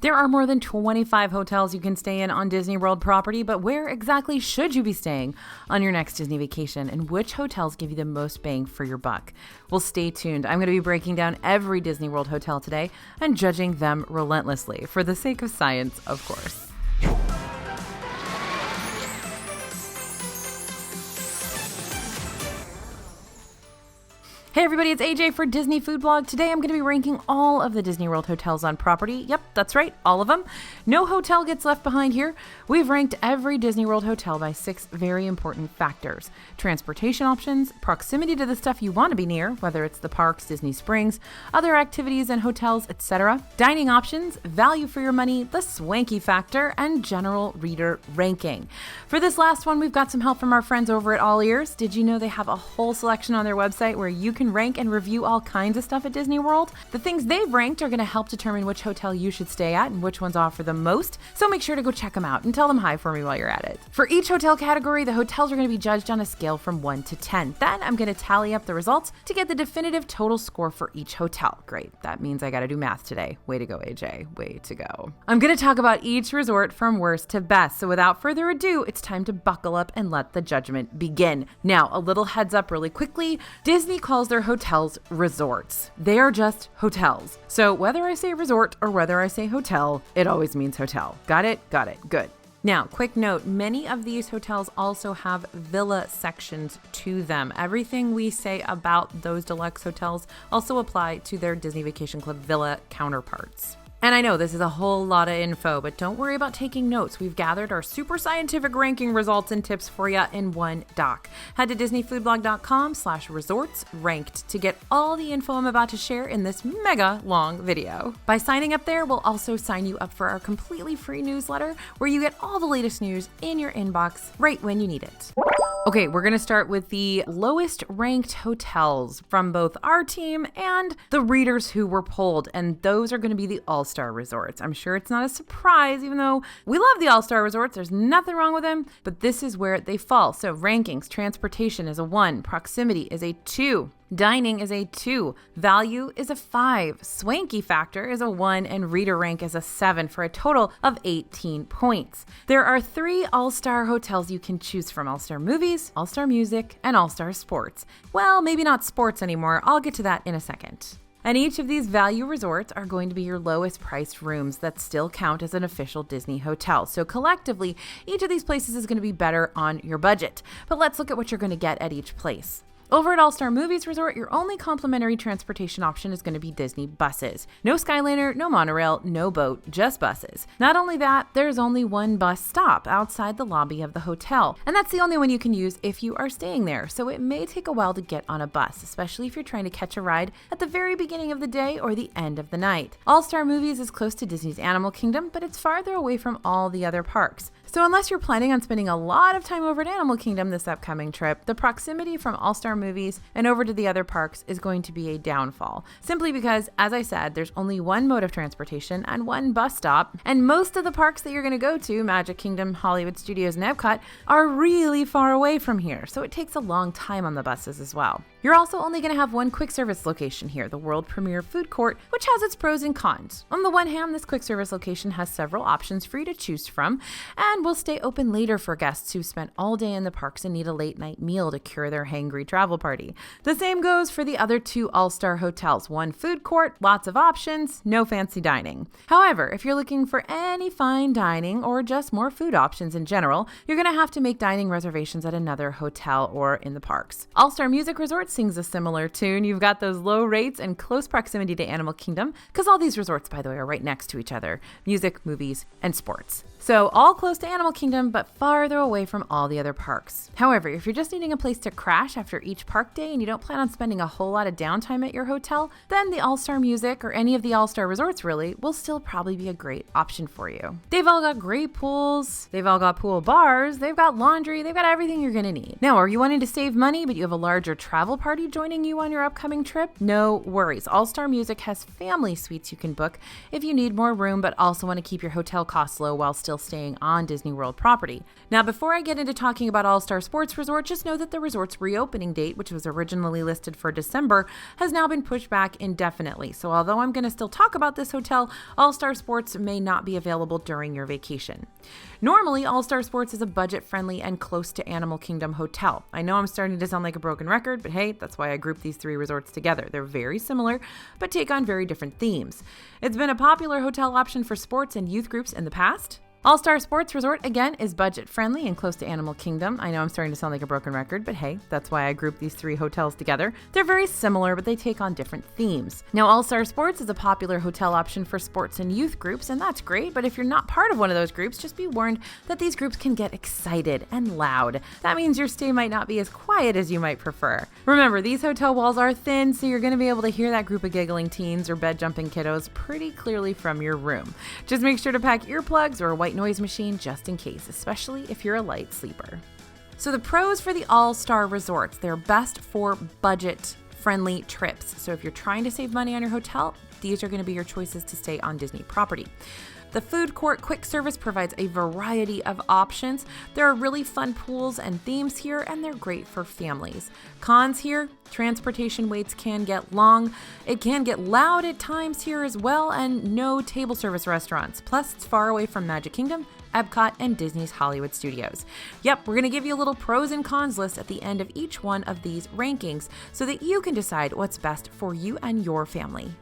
There are more than 25 hotels you can stay in on Disney World property, but where exactly should you be staying on your next Disney vacation, and which hotels give you the most bang for your buck? Well, stay tuned. I'm going to be breaking down every Disney World hotel today and judging them relentlessly, for the sake of science, of course. Hey everybody, it's AJ for Disney Food Blog. Today I'm going to be ranking all of the Disney World hotels on property. Yep, that's right, all of them. No hotel gets left behind here. We've ranked every Disney World hotel by 6 very important factors: transportation options, proximity to the stuff you want to be near, whether it's the parks, Disney Springs, other activities and hotels, etc., dining options, value for your money, the swanky factor, and general reader ranking. For this last one, we've got some help from our friends over at All Ears. Did you know they have a whole selection on their website where you can rank and review all kinds of stuff at Disney World? The things they've ranked are going to help determine which hotel you should stay at and which ones offer the most, so make sure to go check them out and tell them hi for me while you're at it. For each hotel category, the hotels are going to be judged on a scale from 1 to 10. Then I'm going to tally up the results to get the definitive total score for each hotel. Great, that means I got to do math today. Way to go, AJ, way to go. I'm going to talk about each resort from worst to best, so without further ado, it's time to buckle up and let the judgment begin. Now, a little heads up really quickly. Disney calls their hotels resorts. They are just hotels. So whether I say resort or whether I say hotel, it always means hotel. Got it? Got it. Good. Now, quick note, many of these hotels also have villa sections to them. Everything we say about those deluxe hotels also apply to their Disney Vacation Club villa counterparts. And I know this is a whole lot of info, but don't worry about taking notes. We've gathered our super scientific ranking results and tips for you in one doc. Head to disneyfoodblog.com/resorts ranked to get all the info I'm about to share in this mega long video. By signing up there, we'll also sign you up for our completely free newsletter where you get all the latest news in your inbox right when you need it. Okay, we're going to start with the lowest ranked hotels from both our team and the readers who were polled, and those are going to be the All-Star Resorts. I'm sure it's not a surprise, even though we love the All-Star Resorts. There's nothing wrong with them, but this is where they fall. So rankings, transportation is a 1, proximity is a 2. Dining is a 2, value is a 5, swanky factor is a 1, and reader rank is a 7 for a total of 18 points. There are 3 All-Star hotels you can choose from: All-Star Movies, All-Star Music, and All-Star Sports. Well, maybe not sports anymore. I'll get to that in a second. And each of these value resorts are going to be your lowest priced rooms that still count as an official Disney hotel. So collectively, each of these places is going to be better on your budget. But let's look at what you're going to get at each place. Over at All-Star Movies Resort, your only complimentary transportation option is going to be Disney buses. No Skyliner, no monorail, no boat, just buses. Not only that, there's only one bus stop outside the lobby of the hotel, and that's the only one you can use if you are staying there, so it may take a while to get on a bus, especially if you're trying to catch a ride at the very beginning of the day or the end of the night. All-Star Movies is close to Disney's Animal Kingdom, but it's farther away from all the other parks. So unless you're planning on spending a lot of time over at Animal Kingdom this upcoming trip, the proximity from All-Star Movies and over to the other parks is going to be a downfall. Simply because, as I said, there's only one mode of transportation and one bus stop, and most of the parks that you're going to go to, Magic Kingdom, Hollywood Studios, and Epcot, are really far away from here, so it takes a long time on the buses as well. You're also only going to have one quick service location here, the World Premiere Food Court, which has its pros and cons. On the one hand, this quick service location has several options for you to choose from, and will stay open later for guests who spent all day in the parks and need a late night meal to cure their hangry travel party. The same goes for the other 2 All-Star hotels. One food court, lots of options, no fancy dining. However, if you're looking for any fine dining or just more food options in general, you're going to have to make dining reservations at another hotel or in the parks. All-Star Music Resort sings a similar tune. You've got those low rates and close proximity to Animal Kingdom, because all these resorts, by the way, are right next to each other: music, movies, and sports. So all close to Animal Kingdom, but farther away from all the other parks. However, if you're just needing a place to crash after each park day and you don't plan on spending a whole lot of downtime at your hotel, then the All-Star Music, or any of the All-Star resorts really, will still probably be a great option for you. They've all got great pools, they've all got pool bars, they've got laundry, they've got everything you're gonna need. Now, are you wanting to save money, but you have a larger travel party joining you on your upcoming trip? No worries. All-Star Music has family suites you can book if you need more room, but also want to keep your hotel costs low while still staying on Disney World property. Now, before I get into talking about All-Star Sports Resort, just know that the resort's reopening date date, which was originally listed for December, has now been pushed back indefinitely. So although I'm going to still talk about this hotel, All-Star Sports may not be available during your vacation. Normally, All-Star Sports is a budget-friendly and close to Animal Kingdom hotel. I know I'm starting to sound like a broken record, but hey, that's why I grouped these 3 resorts together. They're very similar, but take on very different themes. It's been a popular hotel option for sports and youth groups in the past. All-Star Sports Resort, again, is budget-friendly and close to Animal Kingdom. I know I'm starting to sound like a broken record, but hey, that's why I grouped these 3 hotels together. They're very similar, but they take on different themes. Now, All-Star Sports is a popular hotel option for sports and youth groups, and that's great, but if you're not part of one of those groups, just be warned that these groups can get excited and loud. That means your stay might not be as quiet as you might prefer. Remember, these hotel walls are thin, so you're going to be able to hear that group of giggling teens or bed-jumping kiddos pretty clearly from your room. Just make sure to pack earplugs or a white noise machine just in case, especially if you're a light sleeper. So the pros for the All-Star Resorts, they're best for budget-friendly trips. So if you're trying to save money on your hotel, these are going to be your choices to stay on Disney property. The food court quick service provides a variety of options. There are really fun pools and themes here, and they're great for families. Cons here, transportation waits can get long. It can get loud at times here as well, and no table service restaurants. Plus, it's far away from Magic Kingdom, Epcot, and Disney's Hollywood Studios. Yep, we're going to give you a little pros and cons list at the end of each one of these rankings so that you can decide what's best for you and your family.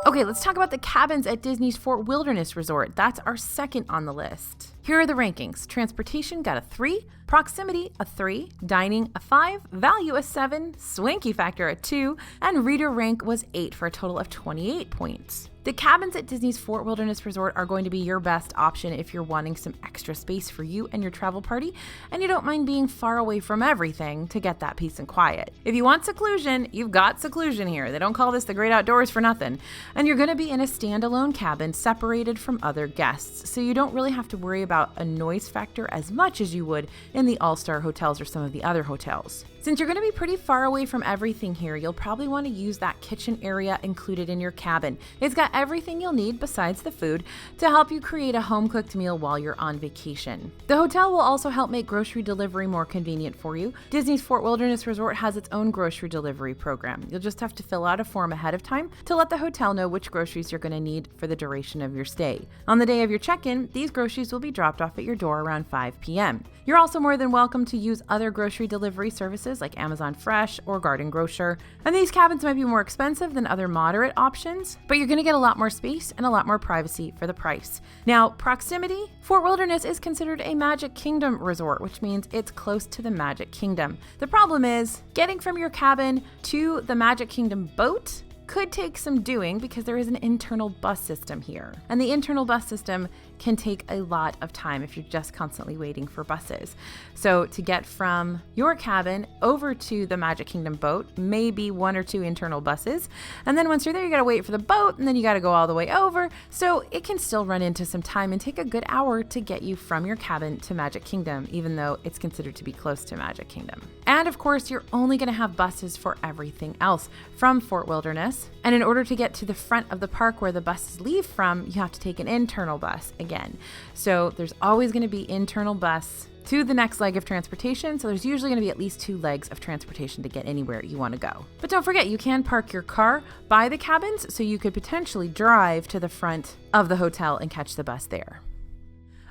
Okay, let's talk about the cabins at Disney's Fort Wilderness Resort. That's our second on the list. Here are the rankings. Transportation got a 3, proximity a 3, dining a 5, value a 7, swanky factor a 2, and reader rank was 8 for a total of 28 points. The cabins at Disney's Fort Wilderness Resort are going to be your best option if you're wanting some extra space for you and your travel party, and you don't mind being far away from everything to get that peace and quiet. If you want seclusion, you've got seclusion here. They don't call this the great outdoors for nothing. And you're going to be in a standalone cabin separated from other guests, so you don't really have to worry about a noise factor as much as you would in the All-Star hotels or some of the other hotels. Since you're going to be pretty far away from everything here, you'll probably want to use that kitchen area included in your cabin. It's got everything you'll need besides the food to help you create a home-cooked meal while you're on vacation. The hotel will also help make grocery delivery more convenient for you. Disney's Fort Wilderness Resort has its own grocery delivery program. You'll just have to fill out a form ahead of time to let the hotel know which groceries you're going to need for the duration of your stay. On the day of your check-in, these groceries will be dropped off at your door around 5 p.m. You're also more than welcome to use other grocery delivery services like Amazon Fresh or Garden Grocer. And these cabins might be more expensive than other moderate options, but you're going to get a lot more space and a lot more privacy for the price. Now, proximity. Fort Wilderness is considered a Magic Kingdom resort, which means it's close to the Magic Kingdom. The problem is getting from your cabin to the Magic Kingdom boat could take some doing because there is an internal bus system here. And the internal bus system can take a lot of time if you're just constantly waiting for buses. So to get from your cabin over to the Magic Kingdom boat, maybe 1 or 2 internal buses. And then once you're there, you gotta wait for the boat and then you gotta go all the way over. So it can still run into some time and take a good hour to get you from your cabin to Magic Kingdom, even though it's considered to be close to Magic Kingdom. And of course, you're only gonna have buses for everything else from Fort Wilderness. And in order to get to the front of the park where the buses leave from, you have to take an internal bus again. So there's always going to be internal bus to the next leg of transportation. So there's usually going to be at least 2 legs of transportation to get anywhere you want to go. But don't forget, you can park your car by the cabins, so you could potentially drive to the front of the hotel and catch the bus there.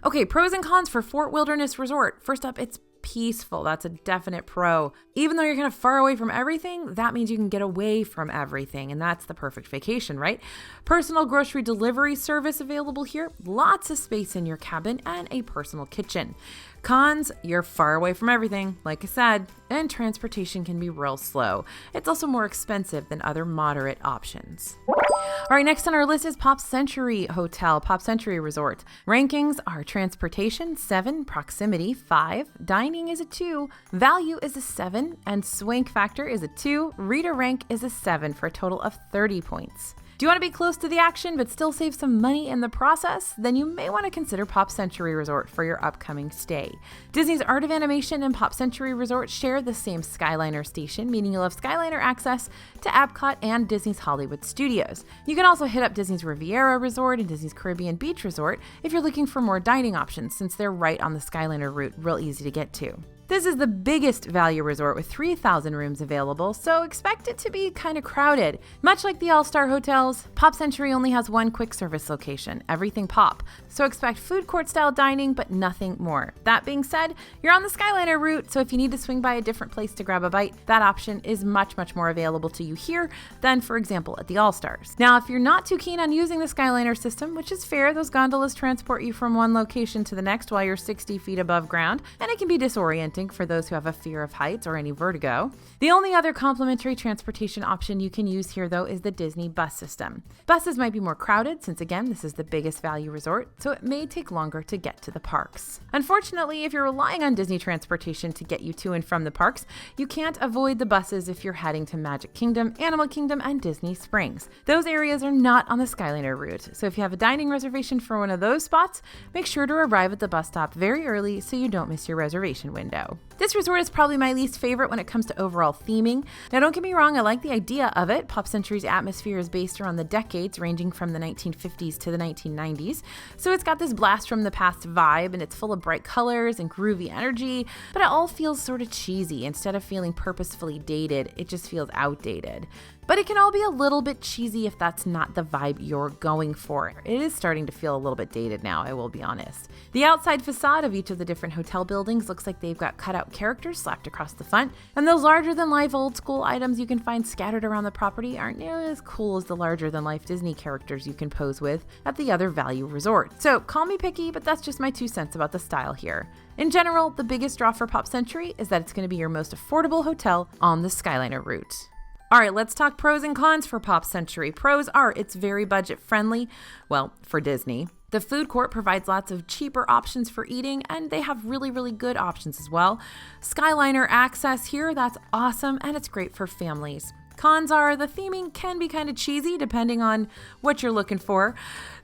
Okay, pros and cons for Fort Wilderness Resort. First up, it's peaceful. That's a definite pro. Even though you're kind of far away from everything, that means you can get away from everything, and that's the perfect vacation, right? Personal grocery delivery service available here, lots of space in your cabin, and a personal kitchen. Cons, you're far away from everything, like I said, and transportation can be real slow. It's also more expensive than other moderate options. All right, next on our list is Pop Century Hotel, Pop Century Resort. Rankings are transportation 7, proximity 5, dining is a 2, value is a 7, and swank factor is a 2, reader rank is a 7 for a total of 30 points. Do you want to be close to the action but still save some money in the process? Then you may want to consider Pop Century Resort for your upcoming stay. Disney's Art of Animation and Pop Century Resort share the same Skyliner station, meaning you'll have Skyliner access to Epcot and Disney's Hollywood Studios. You can also hit up Disney's Riviera Resort and Disney's Caribbean Beach Resort if you're looking for more dining options, since they're right on the Skyliner route, real easy to get to. This is the biggest value resort with 3,000 rooms available, so expect it to be kind of crowded. Much like the All-Star hotels, Pop Century only has one quick service location, Everything Pop, so expect food court style dining but nothing more. That being said, you're on the Skyliner route, so if you need to swing by a different place to grab a bite, that option is much more available to you here than, for example, at the All-Stars. Now, if you're not too keen on using the Skyliner system, which is fair, those gondolas transport you from one location to the next while you're 60 feet above ground, and it can be disorienting for those who have a fear of heights or any vertigo. The only other complimentary transportation option you can use here, though, is the Disney bus system. Buses might be more crowded since, again, this is the biggest value resort, so it may take longer to get to the parks. Unfortunately, if you're relying on Disney transportation to get you to and from the parks, you can't avoid the buses if you're heading to Magic Kingdom, Animal Kingdom, and Disney Springs. Those areas are not on the Skyliner route, so if you have a dining reservation for one of those spots, make sure to arrive at the bus stop very early so you don't miss your reservation window. This resort is probably my least favorite when it comes to overall theming. Now, don't get me wrong, I like the idea of it. Pop Century's atmosphere is based around the decades ranging from the 1950s to the 1990s, so it's got this blast from the past vibe, and it's full of bright colors and groovy energy, but it all feels sort of cheesy. Instead of feeling purposefully dated, it just feels outdated. But it can all be a little bit cheesy if that's not the vibe you're going for. It is starting to feel a little bit dated now, I will be honest. The outside facade of each of the different hotel buildings looks like they've got cutout characters slapped across the front, and those larger-than-life old-school items you can find scattered around the property aren't nearly as cool as the larger-than-life Disney characters you can pose with at the other value resorts. So call me picky, but that's just my 2 cents about the style here. In general, the biggest draw for Pop Century is that it's going to be your most affordable hotel on the Skyliner route. All right, let's talk pros and cons for Pop Century. Pros are it's very budget friendly, well, for Disney. The food court provides lots of cheaper options for eating, and they have really good options as well. Skyliner access here, that's awesome, and it's great for families. Cons are the theming can be kind of cheesy depending on what you're looking for.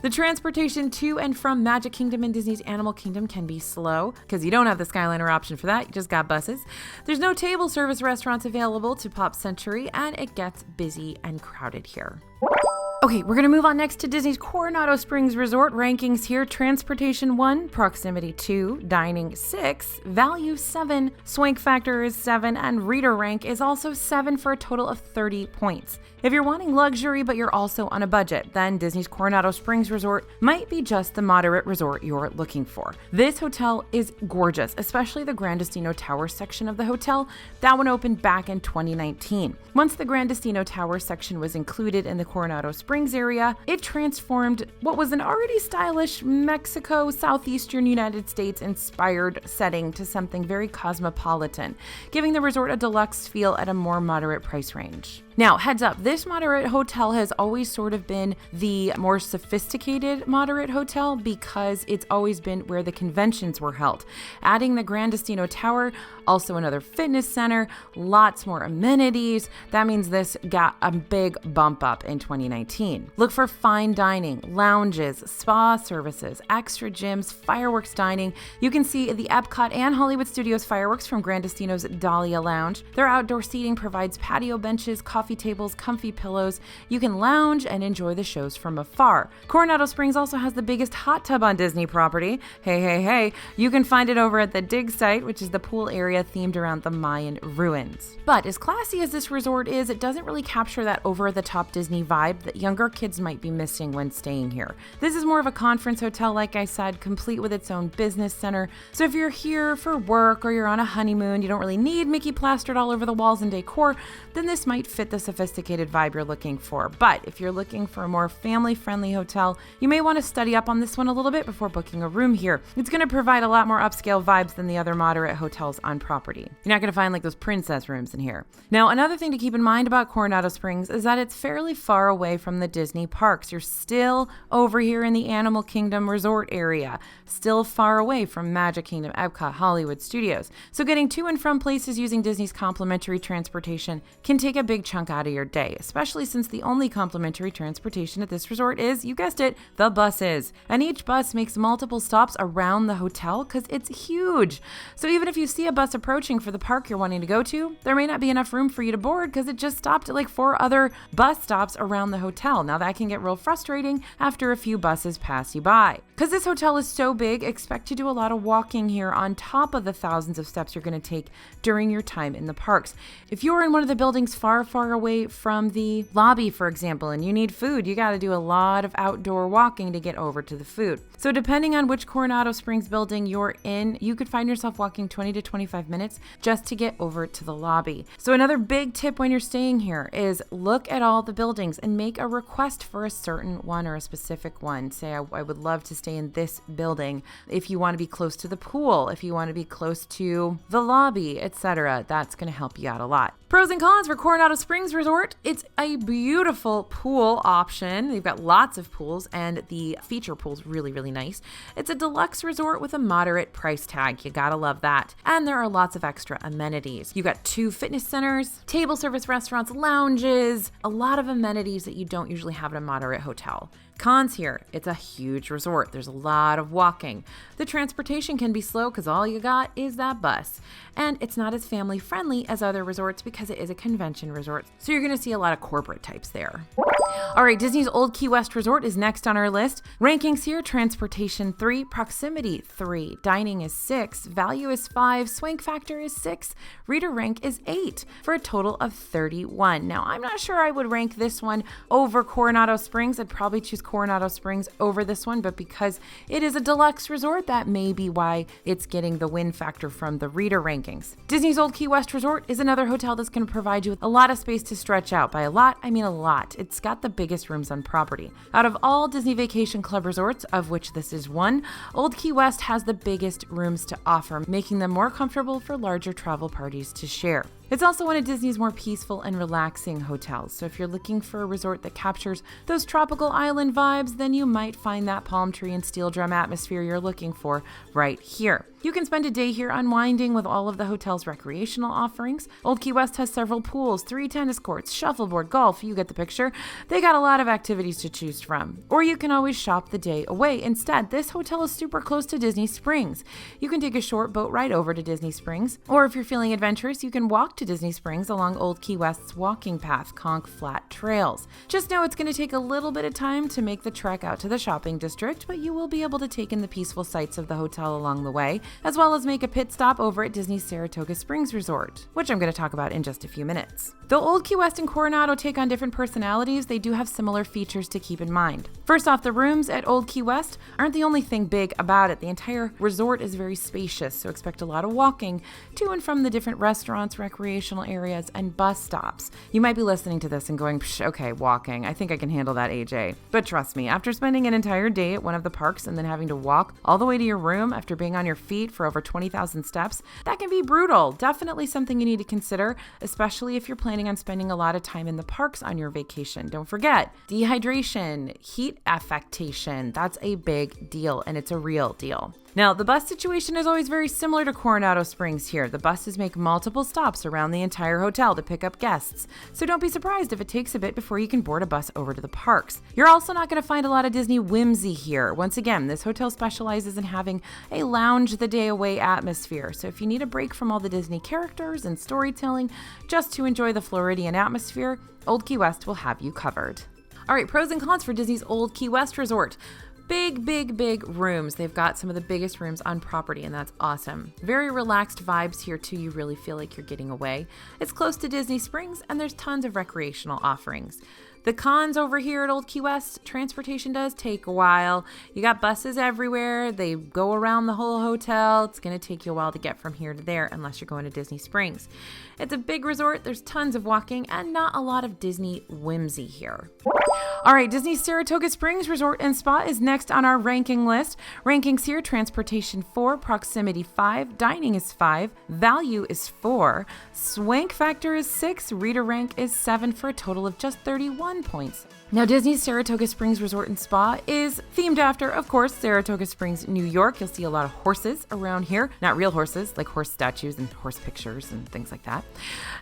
The transportation to and from Magic Kingdom and Disney's Animal Kingdom can be slow because you don't have the Skyliner option for that, you just got buses. There's no table service restaurants available to Pop Century, and it gets busy and crowded here. Okay, we're going to move on next to Disney's Coronado Springs Resort rankings here. Transportation 1, proximity 2, dining 6, value 7, swank factor is 7, and reader rank is also 7 for a total of 30 points. If you're wanting luxury but you're also on a budget, then Disney's Coronado Springs Resort might be just the moderate resort you're looking for. This hotel is gorgeous, especially the Gran Destino Tower section of the hotel. That one opened back in 2019. Once the Gran Destino Tower section was included in the Coronado Springs area, it transformed what was an already stylish Mexico, southeastern United States inspired setting to something very cosmopolitan, giving the resort a deluxe feel at a more moderate price range. Now, heads up, this moderate hotel has always sort of been the more sophisticated moderate hotel because it's always been where the conventions were held. Adding the Gran Destino Tower, also another fitness center, lots more amenities. That means this got a big bump up in 2019. Look for fine dining, lounges, spa services, extra gyms, fireworks dining. You can see the Epcot and Hollywood Studios fireworks from Gran Destino's Dahlia Lounge. Their outdoor seating provides patio benches, coffee tables, comfy pillows. You can lounge and enjoy the shows from afar. Coronado Springs also has the biggest hot tub on Disney property. Hey. You can find it over at the Dig site, which is the pool area themed around the Mayan ruins. But as classy as this resort is, it doesn't really capture that over-the-top Disney vibe that younger kids might be missing when staying here. This is more of a conference hotel, like I said, complete with its own business center. So if you're here for work or you're on a honeymoon, you don't really need Mickey plastered all over the walls and decor, then this might fit the sophisticated vibe you're looking for. But if you're looking for a more family-friendly hotel, you may want to study up on this one a little bit before booking a room here. It's going to provide a lot more upscale vibes than the other moderate hotels on property. You're not going to find like those princess rooms in here. Now, another thing to keep in mind about Coronado Springs is that it's fairly far away from the Disney parks. You're still over here in the Animal Kingdom resort area, still far away from Magic Kingdom, Epcot, Hollywood Studios. So getting to and from places using Disney's complimentary transportation can take a big chunk out of your day, especially since the only complimentary transportation at this resort is, you guessed it, the buses. And each bus makes multiple stops around the hotel because it's huge. So even if you see a bus approaching for the park you're wanting to go to, there may not be enough room for you to board because it just stopped at like 4 other bus stops around the hotel. hotel. Now that can get real frustrating after a few buses pass you by. Because this hotel is so big, expect to do a lot of walking here on top of the thousands of steps you're going to take during your time in the parks. If you're in one of the buildings far, far away from the lobby, for example, and you need food, you got to do a lot of outdoor walking to get over to the food. So depending on which Coronado Springs building you're in, you could find yourself walking 20 to 25 minutes just to get over to the lobby. So another big tip when you're staying here is look at all the buildings and make a request for a certain one or a specific one. Say, I would love to stay in this building. If you want to be close to the pool, if you want to be close to the lobby, etc., that's going to help you out a lot. Pros and cons for Coronado Springs Resort. It's a beautiful pool option. They've got lots of pools, and the feature pool's really, really nice. It's a deluxe resort with a moderate price tag. You gotta love that. And there are lots of extra amenities. You got 2 fitness centers, table service restaurants, lounges, a lot of amenities that you don't usually have at a moderate hotel. Cons here, it's a huge resort. There's a lot of walking. The transportation can be slow because all you got is that bus. And it's not as family friendly as other resorts because it is a convention resort. So you're going to see a lot of corporate types there. All right, Disney's Old Key West Resort is next on our list. Rankings here, transportation 3, proximity 3, dining is 6, value is 5, swank factor is 6, reader rank is 8, for a total of 31. Now, I'm not sure I would rank this one over Coronado Springs. I'd probably choose Coronado Springs over this one, but because it is a deluxe resort, that may be why it's getting the win factor from the reader rankings. Disney's Old Key West Resort is another hotel that's going to provide you with a lot of space to stretch out. By a lot, I mean a lot. It's got the biggest rooms on property. Out of all Disney Vacation Club resorts, of which this is one, Old Key West has the biggest rooms to offer, making them more comfortable for larger travel parties to share. It's also one of Disney's more peaceful and relaxing hotels, so if you're looking for a resort that captures those tropical island vibes, then you might find that palm tree and steel drum atmosphere you're looking for right here. You can spend a day here unwinding with all of the hotel's recreational offerings. Old Key West has several pools, 3 tennis courts, shuffleboard, golf, you get the picture. They got a lot of activities to choose from. Or you can always shop the day away. Instead, this hotel is super close to Disney Springs. You can take a short boat ride over to Disney Springs, or if you're feeling adventurous, you can walk to Disney Springs along Old Key West's walking path, Conch Flat Trails. Just know it's going to take a little bit of time to make the trek out to the shopping district, but you will be able to take in the peaceful sights of the hotel along the way, as well as make a pit stop over at Disney's Saratoga Springs Resort, which I'm going to talk about in just a few minutes. Though Old Key West and Coronado take on different personalities, they do have similar features to keep in mind. First off, the rooms at Old Key West aren't the only thing big about it. The entire resort is very spacious, so expect a lot of walking to and from the different restaurants, recreational areas, and bus stops. You might be listening to this and going, okay, walking. I think I can handle that, AJ. But trust me, after spending an entire day at one of the parks and then having to walk all the way to your room after being on your feet for over 20,000 steps, that can be brutal. Definitely something you need to consider, especially if you're planning on spending a lot of time in the parks on your vacation. Don't forget, dehydration, heat affectation, that's a big deal, and it's a real deal. Now, the bus situation is always very similar to Coronado Springs here. The buses make multiple stops around the entire hotel to pick up guests, so don't be surprised if it takes a bit before you can board a bus over to the parks. You're also not going to find a lot of Disney whimsy here. Once again, this hotel specializes in having a lounge the day away atmosphere, so if you need a break from all the Disney characters and storytelling just to enjoy the Floridian atmosphere, Old Key West will have you covered. All right, pros and cons for Disney's Old Key West Resort. Big rooms. They've got some of the biggest rooms on property, and that's awesome. Very relaxed vibes here too. You really feel like you're getting away. It's close to Disney Springs, and there's tons of recreational offerings. The cons over here at Old Key West, transportation does take a while. You got buses everywhere. They go around the whole hotel. It's going to take you a while to get from here to there unless you're going to Disney Springs. It's a big resort. There's tons of walking and not a lot of Disney whimsy here. All right, Disney's Saratoga Springs Resort and Spa is next on our ranking list. Rankings here, transportation 4, proximity 5, dining is 5, value is 4, swank factor is 6, reader rank is 7 for a total of just 31 points. Now, Disney's Saratoga Springs Resort and Spa is themed after, of course, Saratoga Springs, New York. You'll see a lot of horses around here. Not real horses, like horse statues and horse pictures and things like that.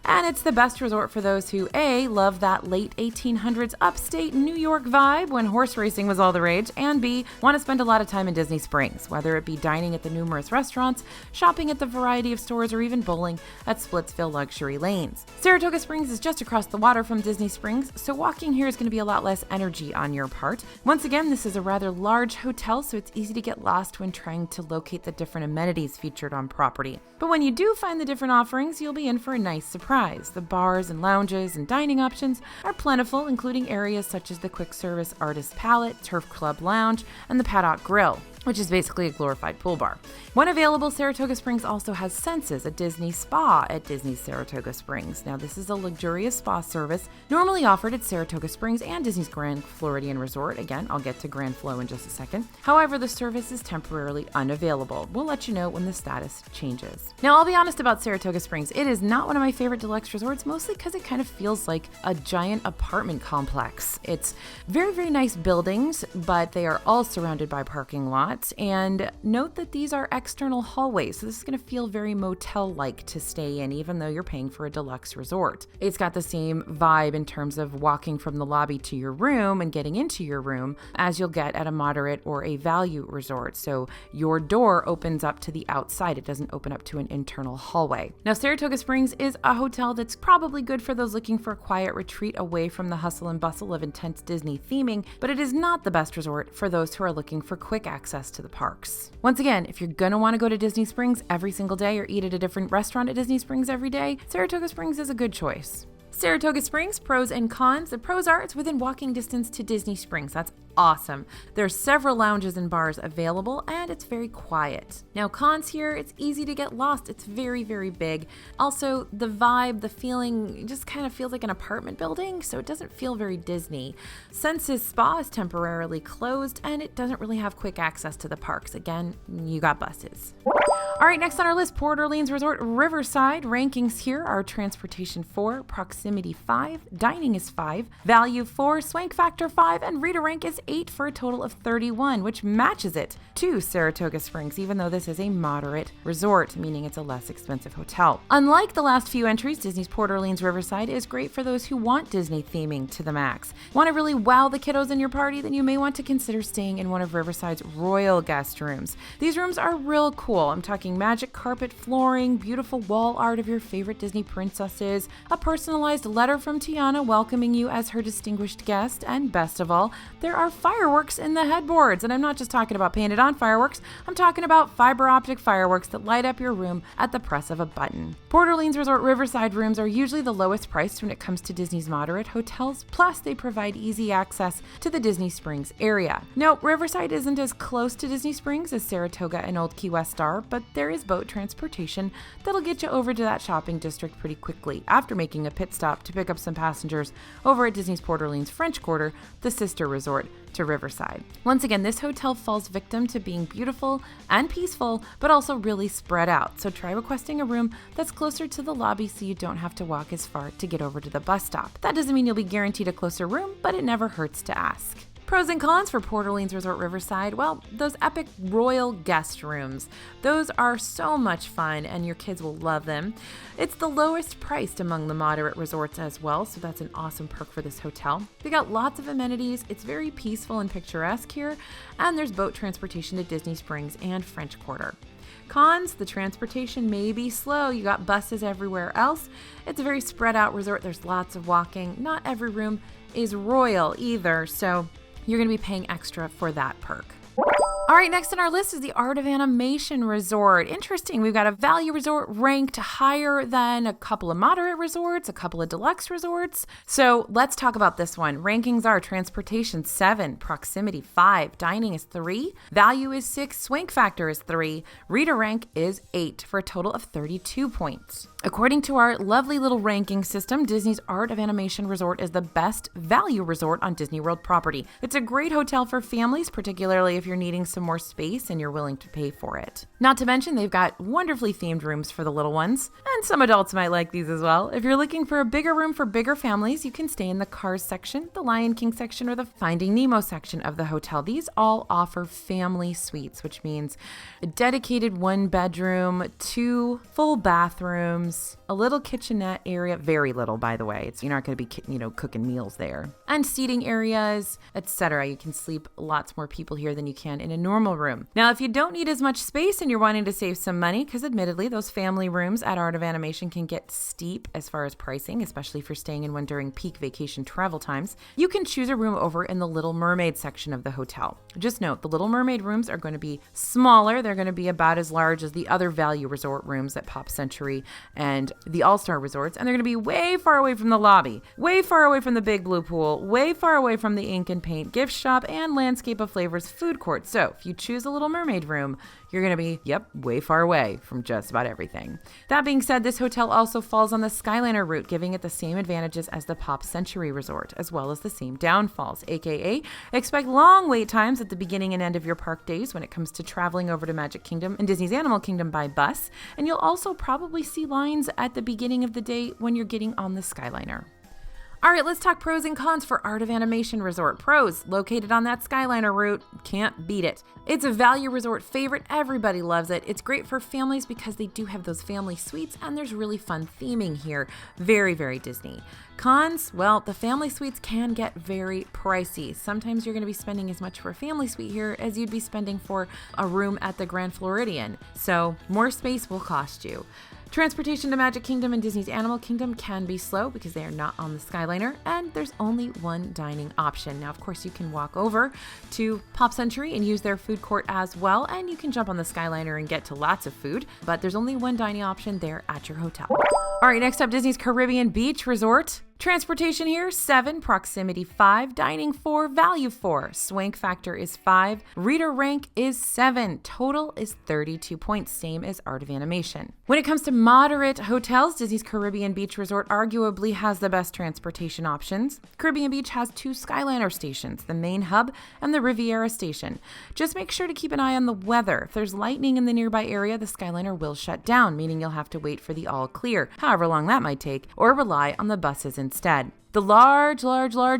And it's the best resort for those who, A, love that late 1800s upstate New York vibe when horse racing was all the rage, and B, want to spend a lot of time in Disney Springs, whether it be dining at the numerous restaurants, shopping at the variety of stores, or even bowling at Splitsville luxury lanes. Saratoga Springs is just across the water from Disney Springs, so walking here is going to be a lot lot less energy on your part. Once again, this is a rather large hotel, so it's easy to get lost when trying to locate the different amenities featured on property. But when you do find the different offerings, you'll be in for a nice surprise. The bars and lounges and dining options are plentiful, including areas such as the quick service Artist Palette, Turf Club Lounge, and the Paddock Grill, which is basically a glorified pool bar. When available, Saratoga Springs also has Senses, a Disney spa at Disney Saratoga Springs. Now, this is a luxurious spa service normally offered at Saratoga Springs and Disney's Grand Floridian Resort. Again, I'll get to Grand Flo in just a second. However, the service is temporarily unavailable. We'll let you know when the status changes. Now, I'll be honest about Saratoga Springs. It is not one of my favorite deluxe resorts, mostly because it kind of feels like a giant apartment complex. It's very, very nice buildings, but they are all surrounded by parking lots. And note that these are external hallways, so this is going to feel very motel-like to stay in, even though you're paying for a deluxe resort. It's got the same vibe in terms of walking from the lobby to your room and getting into your room as you'll get at a moderate or a value resort. So your door opens up to the outside. It doesn't open up to an internal hallway. Now, Saratoga Springs is a hotel that's probably good for those looking for a quiet retreat away from the hustle and bustle of intense Disney theming, but it is not the best resort for those who are looking for quick access to the parks. Once again, if you're gonna want to go to Disney Springs every single day or eat at a different restaurant at Disney Springs every day, Saratoga Springs is a good choice. Saratoga Springs, pros and cons. The pros are it's within walking distance to Disney Springs. That's awesome. There's several lounges and bars available, and it's very quiet. Now, cons here, it's easy to get lost. It's very, very big. Also, the vibe, the feeling, just kind of feels like an apartment building, so it doesn't feel very Disney. Senses Spa is temporarily closed, and it doesn't really have quick access to the parks. Again, you got buses. All right, next on our list, Port Orleans Resort Riverside. Rankings here are transportation 4, proximity 5, dining is 5, value 4, swank factor 5, and reader rank is 8 for a total of 31, which matches it to Saratoga Springs, even though this is a moderate resort, meaning it's a less expensive hotel. Unlike the last few entries, Disney's Port Orleans Riverside is great for those who want Disney theming to the max. Want to really wow the kiddos in your party? Then you may want to consider staying in one of Riverside's royal guest rooms. These rooms are real cool. I'm talking magic carpet flooring, beautiful wall art of your favorite Disney princesses, a personalized letter from Tiana welcoming you as her distinguished guest, and best of all, there are fireworks in the headboards. And I'm not just talking about painted on fireworks, I'm talking about fiber optic fireworks that light up your room at the press of a button. Port Orleans Resort Riverside rooms are usually the lowest priced when it comes to Disney's moderate hotels, plus they provide easy access to the Disney Springs area. No, Riverside isn't as close to Disney Springs as Saratoga and Old Key West are, but there is boat transportation that'll get you over to that shopping district pretty quickly after making a pit stop to pick up some passengers over at Disney's Port Orleans French Quarter, the sister resort to Riverside. Once again, this hotel falls victim to being beautiful and peaceful, but also really spread out. So try requesting a room that's closer to the lobby so you don't have to walk as far to get over to the bus stop. That doesn't mean you'll be guaranteed a closer room, but it never hurts to ask. Pros and cons for Port Orleans Resort Riverside. Well, those epic royal guest rooms. Those are so much fun and your kids will love them. It's the lowest priced among the moderate resorts as well, so that's an awesome perk for this hotel. They got lots of amenities. It's very peaceful and picturesque here, and there's boat transportation to Disney Springs and French Quarter. Cons, the transportation may be slow. You got buses everywhere else. It's a very spread out resort. There's lots of walking. Not every room is royal either, so you're going to be paying extra for that perk. All right, next on our list is the Art of Animation Resort. Interesting. We've got a value resort ranked higher than a couple of moderate resorts, a couple of deluxe resorts. So let's talk about this one. Rankings are transportation 7, proximity 5, dining is 3, value is 6, swank factor is 3, reader rank is 8 for a total of 32 points. According to our lovely little ranking system, Disney's Art of Animation Resort is the best value resort on Disney World property. It's a great hotel for families, particularly if you're needing some more space and you're willing to pay for it. Not to mention, they've got wonderfully themed rooms for the little ones, and some adults might like these as well. If you're looking for a bigger room for bigger families, you can stay in the Cars section, the Lion King section, or the Finding Nemo section of the hotel. These all offer family suites, which means a dedicated 1 bedroom, 2 full bathrooms, rooms, a little kitchenette area, very little, by the way. You're not going to be, cooking meals there, and seating areas, etc. You can sleep lots more people here than you can in a normal room. Now, if you don't need as much space and you're wanting to save some money, because admittedly, those family rooms at Art of Animation can get steep as far as pricing, especially if you're staying in one during peak vacation travel times, you can choose a room over in the Little Mermaid section of the hotel. Just note, the Little Mermaid rooms are going to be smaller. They're going to be about as large as the other value resort rooms at Pop Century and the All-Star resorts, and they're going to be way far away from the lobby, way far away from the big blue pool, way far away from the ink and paint gift shop and Landscape of Flavors food court. So if you choose a Little Mermaid room, you're going to be, way far away from just about everything. That being said, this hotel also falls on the Skyliner route, giving it the same advantages as the Pop Century Resort, as well as the same downfalls, aka expect long wait times at the beginning and end of your park days when it comes to traveling over to Magic Kingdom and Disney's Animal Kingdom by bus, and you'll also probably see lines at the beginning of the day when you're getting on the Skyliner. All right, let's talk pros and cons for Art of Animation Resort. Pros, located on that Skyliner route, can't beat it. It's a value resort favorite. Everybody loves it. It's great for families because they do have those family suites and there's really fun theming here. Very, very Disney. Cons, well, the family suites can get very pricey. Sometimes you're going to be spending as much for a family suite here as you'd be spending for a room at the Grand Floridian. So more space will cost you. Transportation to Magic Kingdom and Disney's Animal Kingdom can be slow because they are not on the Skyliner, and there's only one dining option. Now, of course, you can walk over to Pop Century and use their food court as well, and you can jump on the Skyliner and get to lots of food, but there's only one dining option there at your hotel. All right, next up, Disney's Caribbean Beach Resort. Transportation here, 7, proximity 5, dining 4, value 4, swank factor is 5, reader rank is 7, total is 32 points, same as Art of Animation. When it comes to moderate hotels, Disney's Caribbean Beach Resort arguably has the best transportation options. Caribbean Beach has 2 Skyliner stations, the main hub and the Riviera station. Just make sure to keep an eye on the weather. If there's lightning in the nearby area, the Skyliner will shut down, meaning you'll have to wait for the all clear, however long that might take, or rely on the buses instead. The large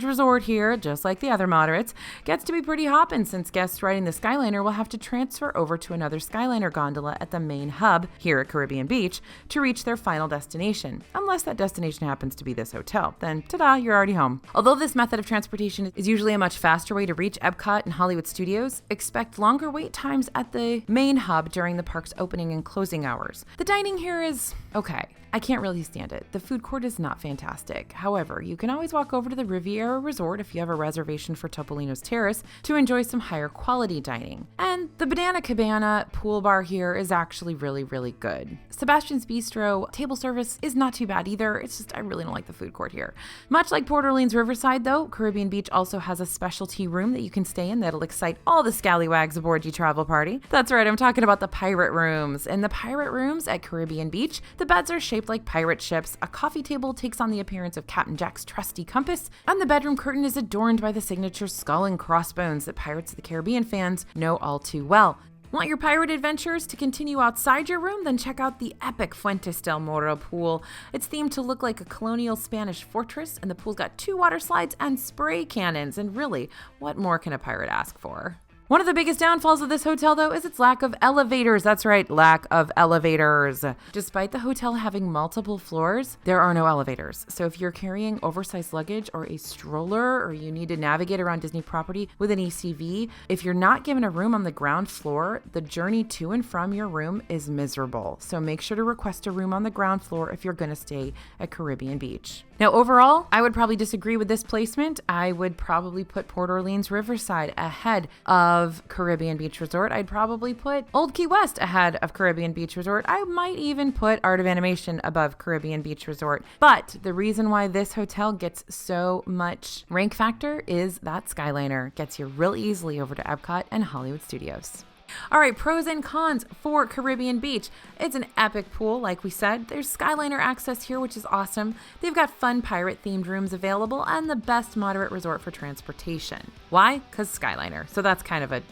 resort here, just like the other moderates, gets to be pretty hoppin' since guests riding the Skyliner will have to transfer over to another Skyliner gondola at the main hub here at Caribbean Beach to reach their final destination. Unless that destination happens to be this hotel, then ta-da, you're already home. Although this method of transportation is usually a much faster way to reach Epcot and Hollywood Studios, expect longer wait times at the main hub during the park's opening and closing hours. The dining here is okay. I can't really stand it. The food court is not fantastic. However, you can always walk over to the Riviera Resort if you have a reservation for Topolino's Terrace to enjoy some higher quality dining. And the Banana Cabana pool bar here is actually really, really good. Sebastian's Bistro table service is not too bad either. It's just I really don't like the food court here. Much like Port Orleans Riverside though, Caribbean Beach also has a specialty room that you can stay in that'll excite all the scallywags aboard your travel party. That's right, I'm talking about the pirate rooms. In the pirate rooms at Caribbean Beach, the beds are shaped like pirate ships, a coffee table takes on the appearance of Captain Jack's trusty compass, and the bedroom curtain is adorned by the signature skull and crossbones that Pirates of the Caribbean fans know all too well. Want your pirate adventures to continue outside your room? Then check out the epic Fuentes del Moro pool. It's themed to look like a colonial Spanish fortress, and the pool's got 2 water slides and spray cannons, and really, what more can a pirate ask for? One of the biggest downfalls of this hotel, though, is its lack of elevators. That's right, lack of elevators. Despite the hotel having multiple floors, there are no elevators. So if you're carrying oversized luggage or a stroller, or you need to navigate around Disney property with an ECV, if you're not given a room on the ground floor, the journey to and from your room is miserable. So make sure to request a room on the ground floor if you're going to stay at Caribbean Beach. Now, overall, I would probably disagree with this placement. I would probably put Port Orleans Riverside ahead of Caribbean Beach Resort. I'd probably put Old Key West ahead of Caribbean Beach Resort. I might even put Art of Animation above Caribbean Beach Resort. But the reason why this hotel gets so much rank factor is that Skyliner gets you real easily over to Epcot and Hollywood Studios. All right, pros and cons for Caribbean Beach. It's an epic pool, like we said. There's Skyliner access here, which is awesome. They've got fun pirate-themed rooms available and the best moderate resort for transportation. Why? Because Skyliner. So that's kind of a,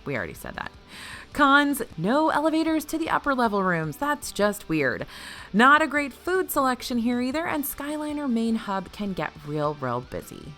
we already said that. Cons, no elevators to the upper level rooms. That's just weird. Not a great food selection here either, and Skyliner main hub can get real busy.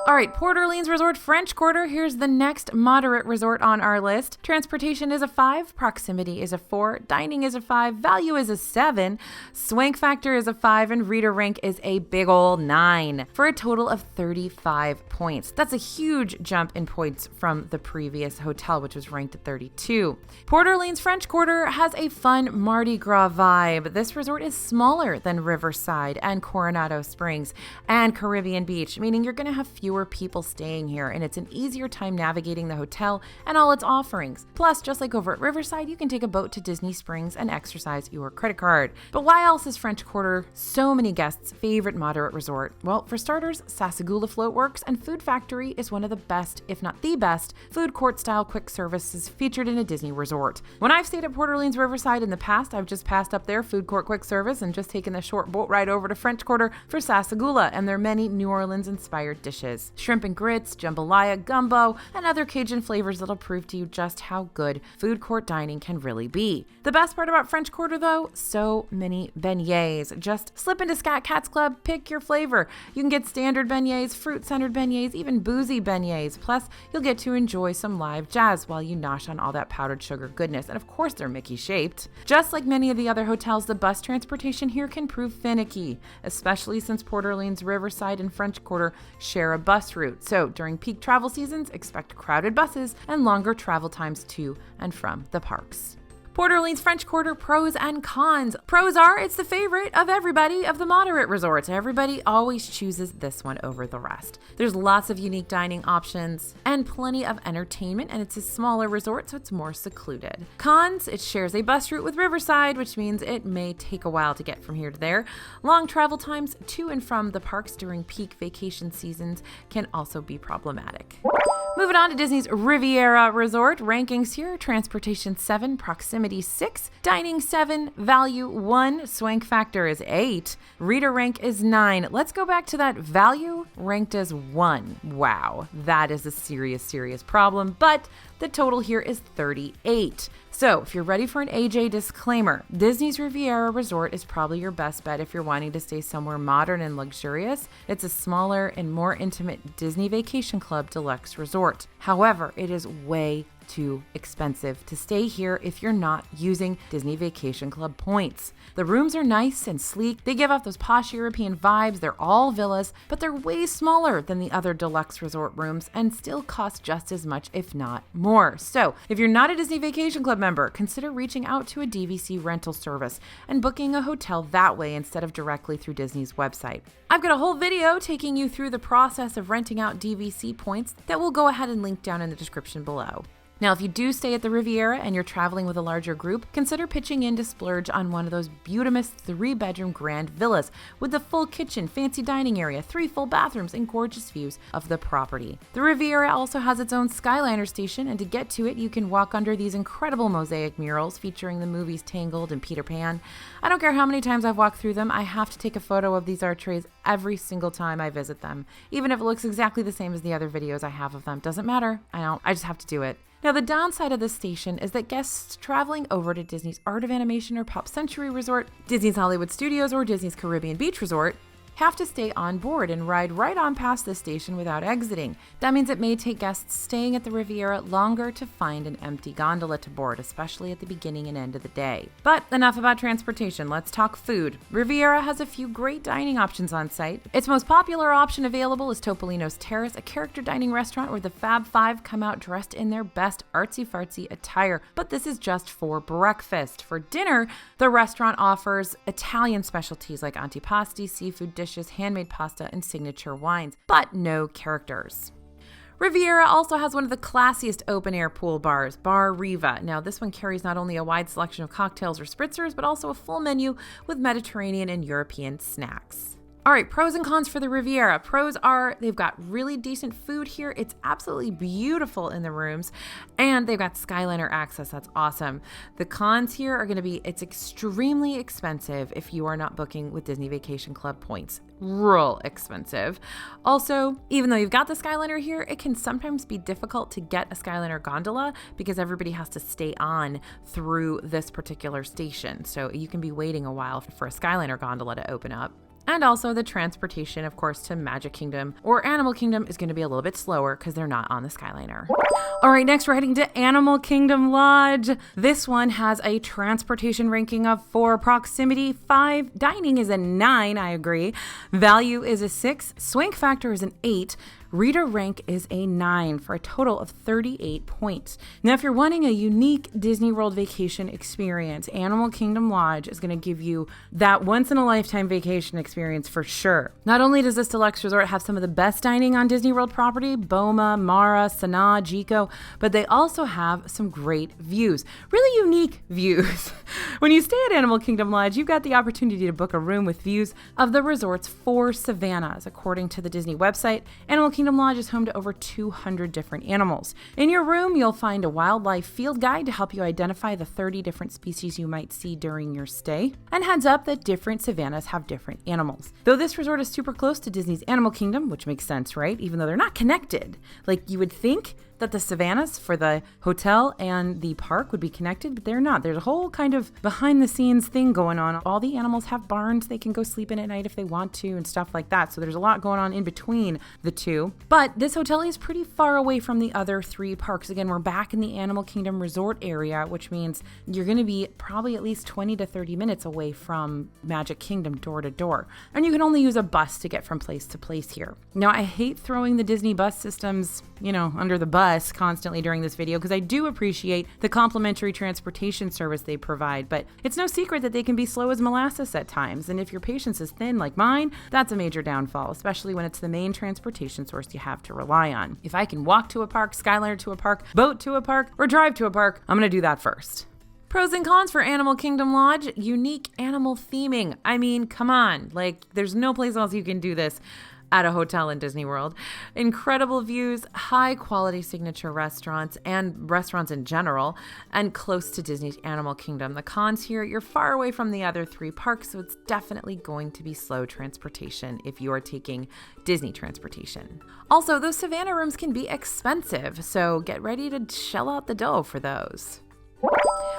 All right, Port Orleans Resort French Quarter. Here's the next moderate resort on our list. Transportation is a 5, proximity is a 4, dining is a 5, value is a 7, swank factor is a 5, and reader rank is a big ol' 9, for a total of 35 points. That's a huge jump in points from the previous hotel, which was ranked at 32. Port Orleans French Quarter has a fun Mardi Gras vibe. This resort is smaller than Riverside and Coronado Springs and Caribbean Beach, meaning you're going to have fewer people staying here, and it's an easier time navigating the hotel and all its offerings. Plus, just like over at Riverside, you can take a boat to Disney Springs and exercise your credit card. But why else is French Quarter so many guests' favorite moderate resort? Well, for starters, Sassagoula Float Works and Food Factory is one of the best, if not the best, food court style quick services featured in a Disney resort. When I've stayed at Port Orleans Riverside in the past, I've just passed up their food court quick service and just taken a short boat ride over to French Quarter for Sassagoula and their many New Orleans inspired dishes. Shrimp and grits, jambalaya, gumbo, and other Cajun flavors that'll prove to you just how good food court dining can really be. The best part about French Quarter though, so many beignets. Just slip into Scat Cats Club, pick your flavor. You can get standard beignets, fruit-centered beignets, even boozy beignets. Plus, you'll get to enjoy some live jazz while you nosh on all that powdered sugar goodness. And of course, they're Mickey-shaped. Just like many of the other hotels, the bus transportation here can prove finicky, especially since Port Orleans Riverside and French Quarter share a bus route. So during peak travel seasons, expect crowded buses and longer travel times to and from the parks. Port Orleans French Quarter pros and cons. Pros are it's the favorite of everybody of the moderate resorts. Everybody always chooses this one over the rest. There's lots of unique dining options and plenty of entertainment, and it's a smaller resort, so it's more secluded. Cons, it shares a bus route with Riverside, which means it may take a while to get from here to there. Long travel times to and from the parks during peak vacation seasons can also be problematic. Moving on to Disney's Riviera Resort. Rankings here, transportation 7, proximity 6, dining 7, value 1, swank factor is 8, reader rank is 9. Let's go back to that value ranked as 1. Wow, that is a serious problem, but the total here is 38. So if you're ready for an AJ disclaimer, Disney's Riviera Resort is probably your best bet if you're wanting to stay somewhere modern and luxurious. It's a smaller and more intimate Disney Vacation Club deluxe resort. However, it is way too expensive to stay here if you're not using Disney Vacation Club points. The rooms are nice and sleek. They give off those posh European vibes. They're all villas, but they're way smaller than the other deluxe resort rooms and still cost just as much, if not more. So if you're not a Disney Vacation Club member, consider reaching out to a DVC rental service and booking a hotel that way instead of directly through Disney's website. I've got a whole video taking you through the process of renting out DVC points that we'll go ahead and link down in the description below. Now, if you do stay at the Riviera and you're traveling with a larger group, consider pitching in to splurge on one of those beautimous 3-bedroom grand villas with the full kitchen, fancy dining area, 3 full bathrooms, and gorgeous views of the property. The Riviera also has its own Skyliner station, and to get to it, you can walk under these incredible mosaic murals featuring the movies Tangled and Peter Pan. I don't care how many times I've walked through them, I have to take a photo of these archways every single time I visit them. Even if it looks exactly the same as the other videos I have of them. Doesn't matter. I know. I just have to do it. Now, the downside of this station is that guests traveling over to Disney's Art of Animation or Pop Century Resort, Disney's Hollywood Studios, or Disney's Caribbean Beach Resort have to stay on board and ride right on past this station without exiting. That means it may take guests staying at the Riviera longer to find an empty gondola to board, especially at the beginning and end of the day. But enough about transportation, let's talk food. Riviera has a few great dining options on site. Its most popular option available is Topolino's Terrace, a character dining restaurant where the Fab Five come out dressed in their best artsy-fartsy attire, but this is just for breakfast. For dinner, the restaurant offers Italian specialties like antipasti, seafood dishes, handmade pasta, and signature wines, but no characters. Riviera also has one of the classiest open-air pool bars, Bar Riva. Now, this one carries not only a wide selection of cocktails or spritzers, but also a full menu with Mediterranean and European snacks. All right, pros and cons for the Riviera. Pros are they've got really decent food here. It's absolutely beautiful in the rooms, and they've got Skyliner access. That's awesome. The cons here are going to be it's extremely expensive if you are not booking with Disney Vacation Club points. Real expensive. Also, even though you've got the Skyliner here, it can sometimes be difficult to get a Skyliner gondola because everybody has to stay on through this particular station. So you can be waiting a while for a Skyliner gondola to open up. And also the transportation, of course, to Magic Kingdom or Animal Kingdom is going to be a little bit slower because they're not on the Skyliner. All right, next we're heading to Animal Kingdom Lodge. This one has a transportation ranking of 4, proximity 5, dining is a 9, I agree. Value is a 6, swank factor is an 8. Reader rank is a 9 for a total of 38 points. Now, if you're wanting a unique Disney World vacation experience, Animal Kingdom Lodge is going to give you that once-in-a-lifetime vacation experience for sure. Not only does this deluxe resort have some of the best dining on Disney World property, Boma, Mara, Sanaa, Jiko, but they also have some great views, really unique views. When you stay at Animal Kingdom Lodge, you've got the opportunity to book a room with views of the resort's 4 savannas. According to the Disney website, Animal Kingdom Lodge is home to over 200 different animals. In your room, you'll find a wildlife field guide to help you identify the 30 different species you might see during your stay. And heads up that different savannas have different animals. Though this resort is super close to Disney's Animal Kingdom, which makes sense, right? Even though they're not connected. Like you would think that the savannas for the hotel and the park would be connected, but they're not. There's a whole kind of behind the scenes thing going on. All the animals have barns they can go sleep in at night if they want to and stuff like that. So there's a lot going on in between the two. But this hotel is pretty far away from the other 3 parks. Again, we're back in the Animal Kingdom resort area, which means you're going to be probably at least 20 to 30 minutes away from Magic Kingdom door to door. And you can only use a bus to get from place to place here. Now, I hate throwing the Disney bus systems, under the bus constantly during this video because I do appreciate the complimentary transportation service they provide, but it's no secret that they can be slow as molasses at times, and if your patience is thin like mine, that's a major downfall, especially when it's the main transportation source you have to rely on. If I can walk to a park, Skyliner to a park, boat to a park, or drive to a park, I'm going to do that first. Pros and cons for Animal Kingdom Lodge: unique animal theming. I mean, come on, there's no place else you can do this at a hotel in Disney World. Incredible views, high quality signature restaurants and restaurants in general, and close to Disney's Animal Kingdom. The cons here, you're far away from the other 3 parks, so it's definitely going to be slow transportation if you are taking Disney transportation. Also, those Savannah rooms can be expensive, so get ready to shell out the dough for those.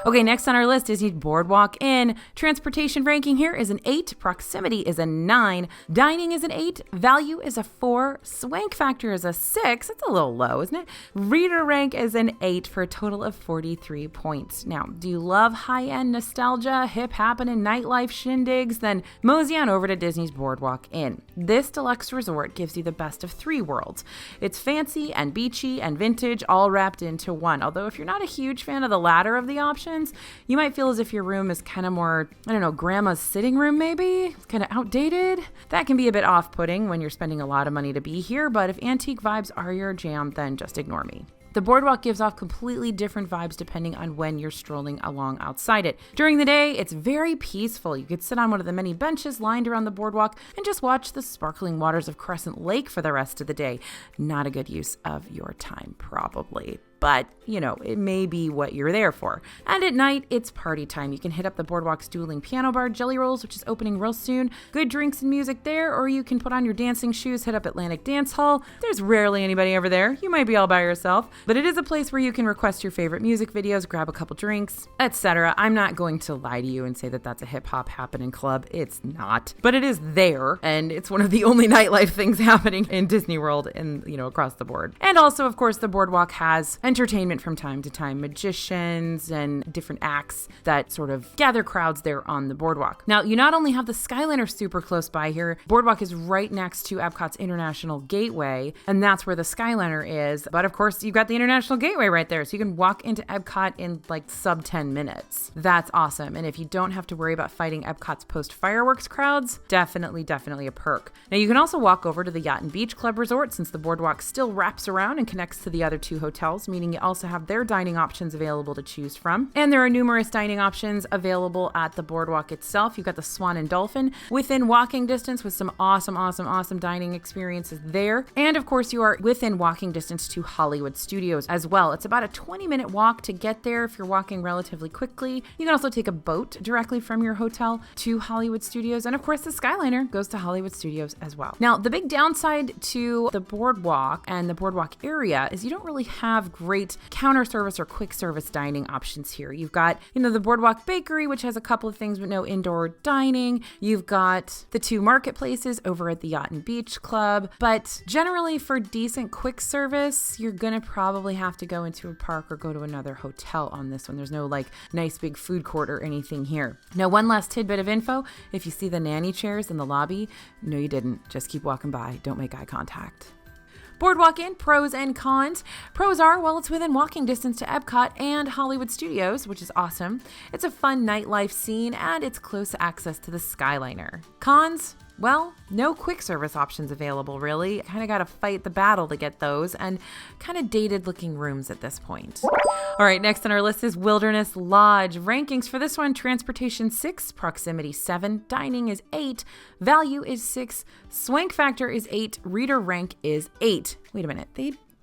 Okay, next on our list, Disney's Boardwalk Inn. Transportation ranking here is an 8, proximity is a 9, dining is an 8, value is a 4, swank factor is a 6, that's a little low, isn't it? Reader rank is an 8 for a total of 43 points. Now, do you love high-end nostalgia, hip happening nightlife shindigs? Then mosey on over to Disney's Boardwalk Inn. This deluxe resort gives you the best of 3 worlds. It's fancy and beachy and vintage all wrapped into one, although if you're not a huge fan of the latter of the options, you might feel as if your room is kind of more, grandma's sitting room maybe? It's kind of outdated. That can be a bit off-putting when you're spending a lot of money to be here, but if antique vibes are your jam, then just ignore me. The boardwalk gives off completely different vibes depending on when you're strolling along outside it. During the day, it's very peaceful. You could sit on one of the many benches lined around the boardwalk and just watch the sparkling waters of Crescent Lake for the rest of the day. Not a good use of your time, probably. But, it may be what you're there for. And at night, it's party time. You can hit up the Boardwalk's dueling piano bar, Jelly Rolls, which is opening real soon. Good drinks and music there, or you can put on your dancing shoes, hit up Atlantic Dance Hall. There's rarely anybody over there. You might be all by yourself. But it is a place where you can request your favorite music videos, grab a couple drinks, etc. I'm not going to lie to you and say that that's a hip-hop happening club. It's not. But it is there, and it's one of the only nightlife things happening in Disney World and, across the board. And also, of course, the Boardwalk has entertainment from time to time, magicians and different acts that sort of gather crowds there on the boardwalk. Now, you not only have the Skyliner super close by here, Boardwalk is right next to Epcot's International Gateway, and that's where the Skyliner is. But of course, you've got the International Gateway right there, so you can walk into Epcot in sub 10 minutes. That's awesome. And if you don't have to worry about fighting Epcot's post-fireworks crowds, definitely a perk. Now, you can also walk over to the Yacht and Beach Club Resort since the boardwalk still wraps around and connects to the other 2 hotels, meaning meaning you also have their dining options available to choose from. And there are numerous dining options available at the boardwalk itself. You've got the Swan and Dolphin within walking distance with some awesome dining experiences there. And of course, you are within walking distance to Hollywood Studios as well. It's about a 20-minute walk to get there if you're walking relatively quickly. You can also take a boat directly from your hotel to Hollywood Studios. And of course, the Skyliner goes to Hollywood Studios as well. Now, the big downside to the boardwalk and the boardwalk area is you don't really have great counter service or quick service dining options here. You've got, the Boardwalk Bakery, which has a couple of things but no indoor dining. You've got the two marketplaces over at the Yacht and Beach Club. But generally for decent quick service, you're going to probably have to go into a park or go to another hotel on this one. There's no nice big food court or anything here. Now, one last tidbit of info. If you see the nanny chairs in the lobby, no, you didn't. Just keep walking by. Don't make eye contact. Boardwalk Inn, pros and cons. Pros are, well, it's within walking distance to Epcot and Hollywood Studios, which is awesome. It's a fun nightlife scene, and it's close access to the Skyliner. Cons? Well, no quick service options available, really. Kind of got to fight the battle to get those, and kind of dated looking rooms at this point. All right, next on our list is Wilderness Lodge. Rankings for this one: transportation 6, proximity 7, dining is 8, value is 6, swank factor is 8, reader rank is 8. Wait a minute,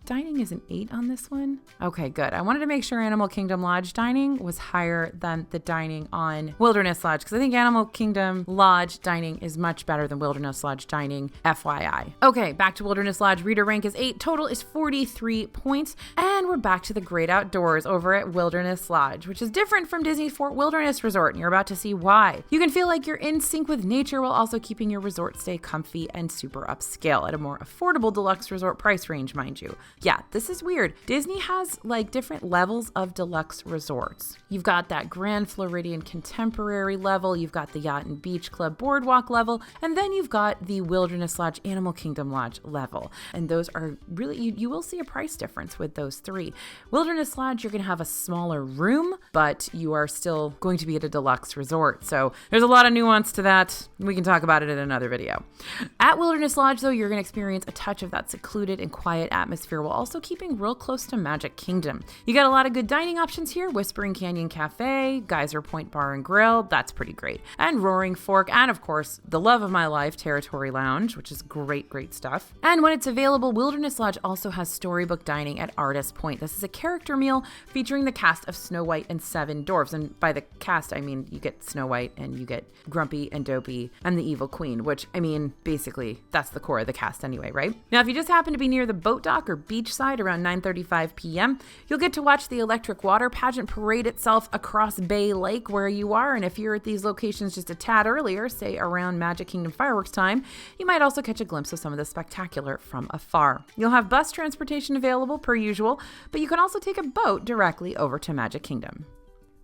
dining is an 8 on this one? Okay, good. I wanted to make sure Animal Kingdom Lodge dining was higher than the dining on Wilderness Lodge, because I think Animal Kingdom Lodge dining is much better than Wilderness Lodge dining, FYI. Okay, back to Wilderness Lodge. Reader rank is 8. Total is 43 points. And we're back to the great outdoors over at Wilderness Lodge, which is different from Disney's Fort Wilderness Resort, and you're about to see why. You can feel like you're in sync with nature while also keeping your resort stay comfy and super upscale at a more affordable deluxe resort price range, mind you. Yeah, this is weird. Disney has different levels of deluxe resorts. You've got that Grand Floridian Contemporary level, you've got the Yacht and Beach Club Boardwalk level, and then you've got the Wilderness Lodge Animal Kingdom Lodge level. And those are really, you will see a price difference with those three. Wilderness Lodge, you're going to have a smaller room, but you are still going to be at a deluxe resort. So there's a lot of nuance to that. We can talk about it in another video. At Wilderness Lodge, though, you're going to experience a touch of that secluded and quiet atmosphere while also keeping real close to Magic Kingdom. You got a lot of good dining options here: Whispering Canyon Cafe, Geyser Point Bar and Grill, that's pretty great, and Roaring Fork, and of course, the love of my life, Territory Lounge, which is great stuff. And when it's available, Wilderness Lodge also has Storybook Dining at Artist Point. This is a character meal featuring the cast of Snow White and Seven Dwarfs, and by the cast, I mean you get Snow White and you get Grumpy and Dopey and the Evil Queen, which, I mean, basically, that's the core of the cast anyway, right? Now, if you just happen to be near the boat dock or beachside around 9:35 p.m., you'll get to watch the electric water pageant parade itself across Bay Lake where you are. And if you're at these locations just a tad earlier, say around Magic Kingdom fireworks time, you might also catch a glimpse of some of the spectacular from afar. You'll have bus transportation available per usual, but you can also take a boat directly over to Magic Kingdom.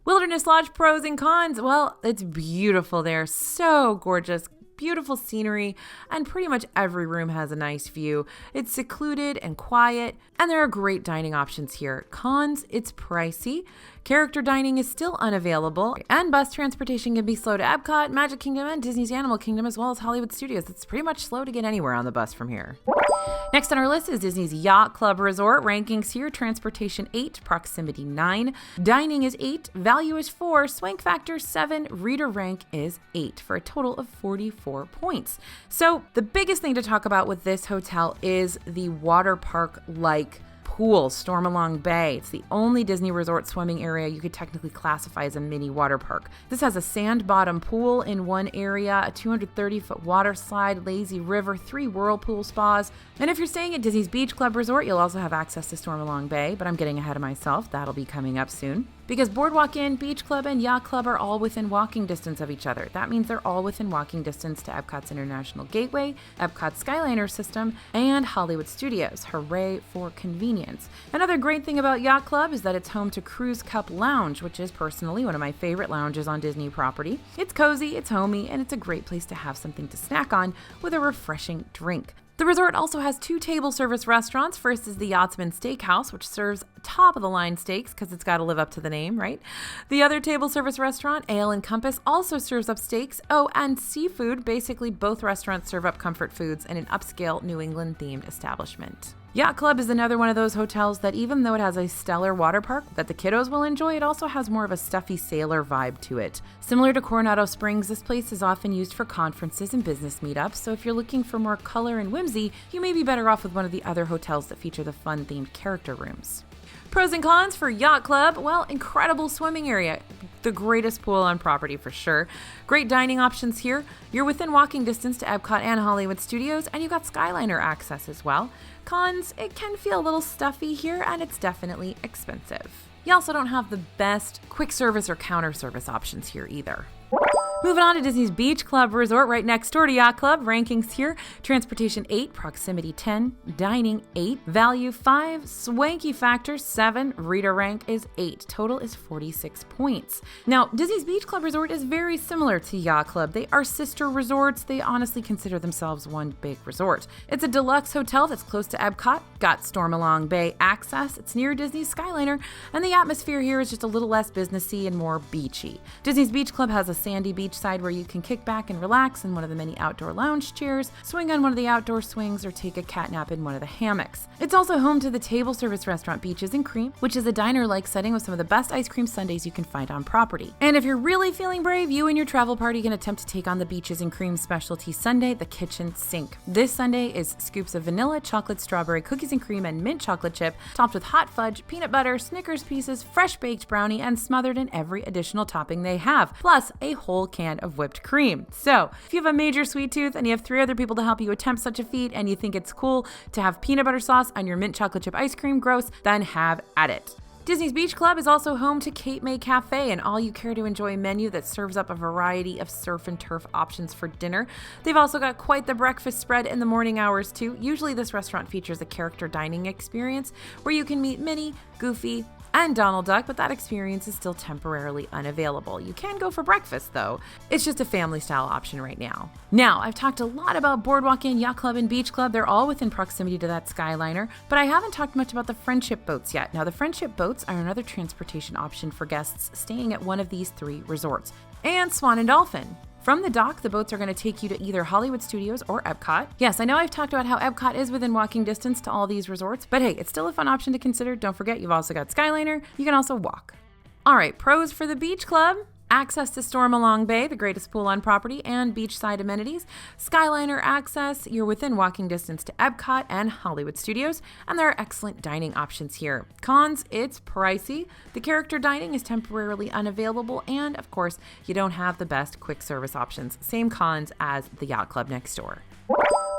Wilderness Lodge pros and cons. Well, it's beautiful there. So gorgeous. Beautiful scenery, and pretty much every room has a nice view. It's secluded and quiet, and there are great dining options here. Cons, it's pricey. Character dining is still unavailable, and bus transportation can be slow to Epcot, Magic Kingdom, and Disney's Animal Kingdom, as well as Hollywood Studios. It's pretty much slow to get anywhere on the bus from here. Next on our list is Disney's Yacht Club Resort. Rankings here: transportation 8, proximity 9, dining is 8, value is 4, swank factor 7, reader rank is 8, for a total of 44 points. So the biggest thing to talk about with this hotel is the water park-like pool, Stormalong Bay. It's the only Disney resort swimming area you could technically classify as a mini water park. This has a sand bottom pool in one area, a 230-foot water slide, lazy river, 3 whirlpool spas. And if you're staying at Disney's Beach Club Resort, you'll also have access to Stormalong Bay, but I'm getting ahead of myself. That'll be coming up soon. Because Boardwalk Inn, Beach Club, and Yacht Club are all within walking distance of each other. That means they're all within walking distance to Epcot's International Gateway, Epcot's Skyliner system, and Hollywood Studios. Hooray for convenience. Another great thing about Yacht Club is that it's home to Cruise Cup Lounge, which is personally one of my favorite lounges on Disney property. It's cozy, it's homey, and it's a great place to have something to snack on with a refreshing drink. The resort also has 2 table service restaurants. First is the Yachtsman Steakhouse, which serves top-of-the-line steaks because it's got to live up to the name, right? The other table service restaurant, Ale and Compass, also serves up steaks. Oh, and seafood. Basically, both restaurants serve up comfort foods in an upscale New England-themed establishment. Yacht Club is another one of those hotels that even though it has a stellar water park that the kiddos will enjoy, it also has more of a stuffy sailor vibe to it. Similar to Coronado Springs, this place is often used for conferences and business meetups, so if you're looking for more color and whimsy, you may be better off with one of the other hotels that feature the fun-themed character rooms. Pros and cons for Yacht Club. Well, incredible swimming area. The greatest pool on property for sure. Great dining options here. You're within walking distance to Epcot and Hollywood Studios, and you've got Skyliner access as well. Cons, it can feel a little stuffy here, and it's definitely expensive. You also don't have the best quick service or counter service options here either. Moving on to Disney's Beach Club Resort right next door to Yacht Club. Rankings here: transportation 8, proximity 10, dining 8, value 5, swanky factor 7, reader rank is 8. Total is 46 points. Now, Disney's Beach Club Resort is very similar to Yacht Club. They are sister resorts. They honestly consider themselves one big resort. It's a deluxe hotel that's close to Epcot, got Stormalong Bay access, it's near Disney's Skyliner, and the atmosphere here is just a little less businessy and more beachy. Disney's Beach Club has a sandy beach side where you can kick back and relax in one of the many outdoor lounge chairs, swing on one of the outdoor swings, or take a cat nap in one of the hammocks. It's also home to the table service restaurant Beaches and Cream, which is a diner-like setting with some of the best ice cream sundaes you can find on property. And if you're really feeling brave, you and your travel party can attempt to take on the Beaches and Cream specialty sundae, the kitchen sink. This sundae is scoops of vanilla, chocolate, strawberry, cookies and cream, and mint chocolate chip, topped with hot fudge, peanut butter, Snickers pieces, fresh baked brownie, and smothered in every additional topping they have, plus a whole can of whipped cream. So, if you have a major sweet tooth and you have 3 other people to help you attempt such a feat and you think it's cool to have peanut butter sauce on your mint chocolate chip ice cream, gross, then have at it. Disney's Beach Club is also home to Cape May Cafe, an all-you-care to enjoy menu that serves up a variety of surf and turf options for dinner. They've also got quite the breakfast spread in the morning hours too. Usually this restaurant features a character dining experience where you can meet Minnie, Goofy, and Donald Duck, but that experience is still temporarily unavailable. You can go for breakfast though. It's just a family-style option right now. Now, I've talked a lot about Boardwalk Inn, Yacht Club, and Beach Club. They're all within proximity to that Skyliner, but I haven't talked much about the Friendship Boats yet. Now, the Friendship Boats are another transportation option for guests staying at one of these 3 resorts. And Swan and Dolphin. From the dock, the boats are going to take you to either Hollywood Studios or Epcot. Yes, I know I've talked about how Epcot is within walking distance to all these resorts, but hey, it's still a fun option to consider. Don't forget, you've also got Skyliner. You can also walk. All right, pros for the Beach Club. Access to Stormalong Bay, the greatest pool on property, and beachside amenities. Skyliner access, you're within walking distance to Epcot and Hollywood Studios, and there are excellent dining options here. Cons, it's pricey. The character dining is temporarily unavailable, and of course, you don't have the best quick service options. Same cons as the Yacht Club next door.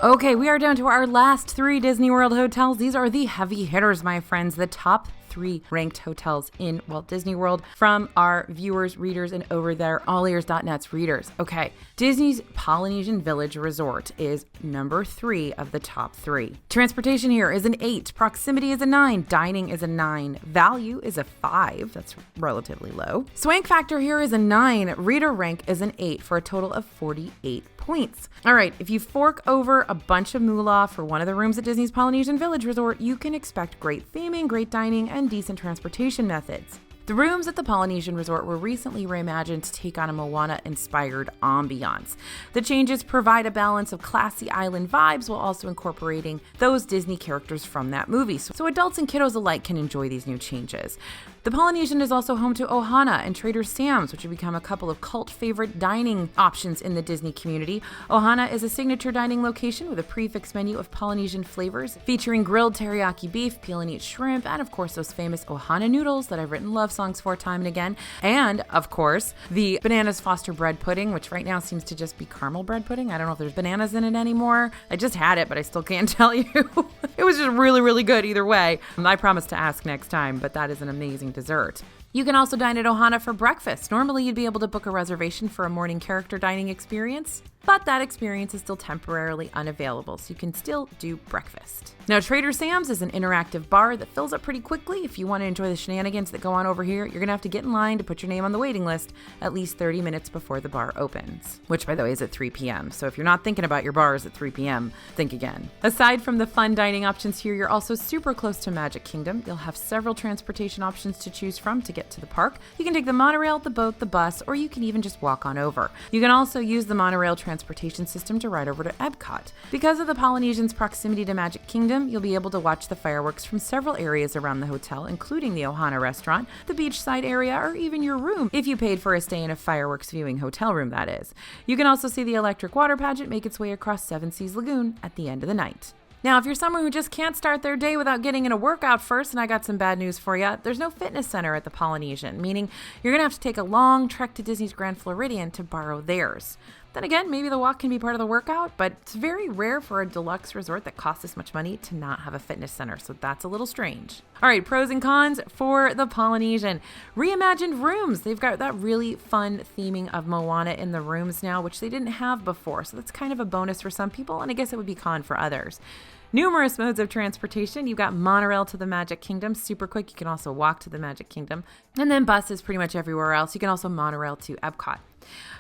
Okay, we are down to our last 3 Disney World hotels. These are the heavy hitters, my friends, the top 3 ranked hotels in Walt Disney World from our viewers, readers, and over there, allears.net's readers. Okay, Disney's Polynesian Village Resort is number 3 of the top 3. Transportation here is an 8, proximity is a 9, dining is a 9, value is a 5, that's relatively low. Swank factor here is a 9, reader rank is an 8 for a total of 48 points. All right, if you fork over a bunch of moolah for one of the rooms at Disney's Polynesian Village Resort, you can expect great theming, great dining, and decent transportation methods. The rooms at the Polynesian Resort were recently reimagined to take on a Moana-inspired ambiance. The changes provide a balance of classy island vibes while also incorporating those Disney characters from that movie, so adults and kiddos alike can enjoy these new changes. The Polynesian is also home to Ohana and Trader Sam's, which have become a couple of cult favorite dining options in the Disney community. Ohana is a signature dining location with a prefix menu of Polynesian flavors, featuring grilled teriyaki beef, peel and eat shrimp, and of course those famous Ohana noodles that I've written love songs for time and again. And of course, the Bananas Foster bread pudding, which right now seems to just be caramel bread pudding. I don't know if there's bananas in it anymore. I just had it, but I still can't tell you. It was just really, really good either way. I promise to ask next time, but that is an amazing dessert. You can also dine at Ohana for breakfast. Normally, you'd be able to book a reservation for a morning character dining experience, but that experience is still temporarily unavailable, so you can still do breakfast. Now, Trader Sam's is an interactive bar that fills up pretty quickly. If you want to enjoy the shenanigans that go on over here, you're going to have to get in line to put your name on the waiting list at least 30 minutes before the bar opens, which, by the way, is at 3 p.m. So if you're not thinking about your bars at 3 p.m., think again. Aside from the fun dining options here, you're also super close to Magic Kingdom. You'll have several transportation options to choose from to get to the park. You can take the monorail, the boat, the bus, or you can even just walk on over. You can also use the monorail transportation transportation system to ride over to Epcot. Because of the Polynesian's proximity to Magic Kingdom, you'll be able to watch the fireworks from several areas around the hotel, including the Ohana restaurant, the beachside area, or even your room, if you paid for a stay in a fireworks viewing hotel room, that is. You can also see the electric water pageant make its way across Seven Seas Lagoon at the end of the night. Now, if you're someone who just can't start their day without getting in a workout first, and I got some bad news for you, there's no fitness center at the Polynesian, meaning you're going to have to take a long trek to Disney's Grand Floridian to borrow theirs. Then again, maybe the walk can be part of the workout, but it's very rare for a deluxe resort that costs this much money to not have a fitness center, so that's a little strange. All right, pros and cons for the Polynesian. Reimagined rooms. They've got that really fun theming of Moana in the rooms now, which they didn't have before, so that's kind of a bonus for some people, and I guess it would be con for others. Numerous modes of transportation. You've got monorail to the Magic Kingdom, super quick. You can also walk to the Magic Kingdom. And then buses pretty much everywhere else. You can also monorail to Epcot.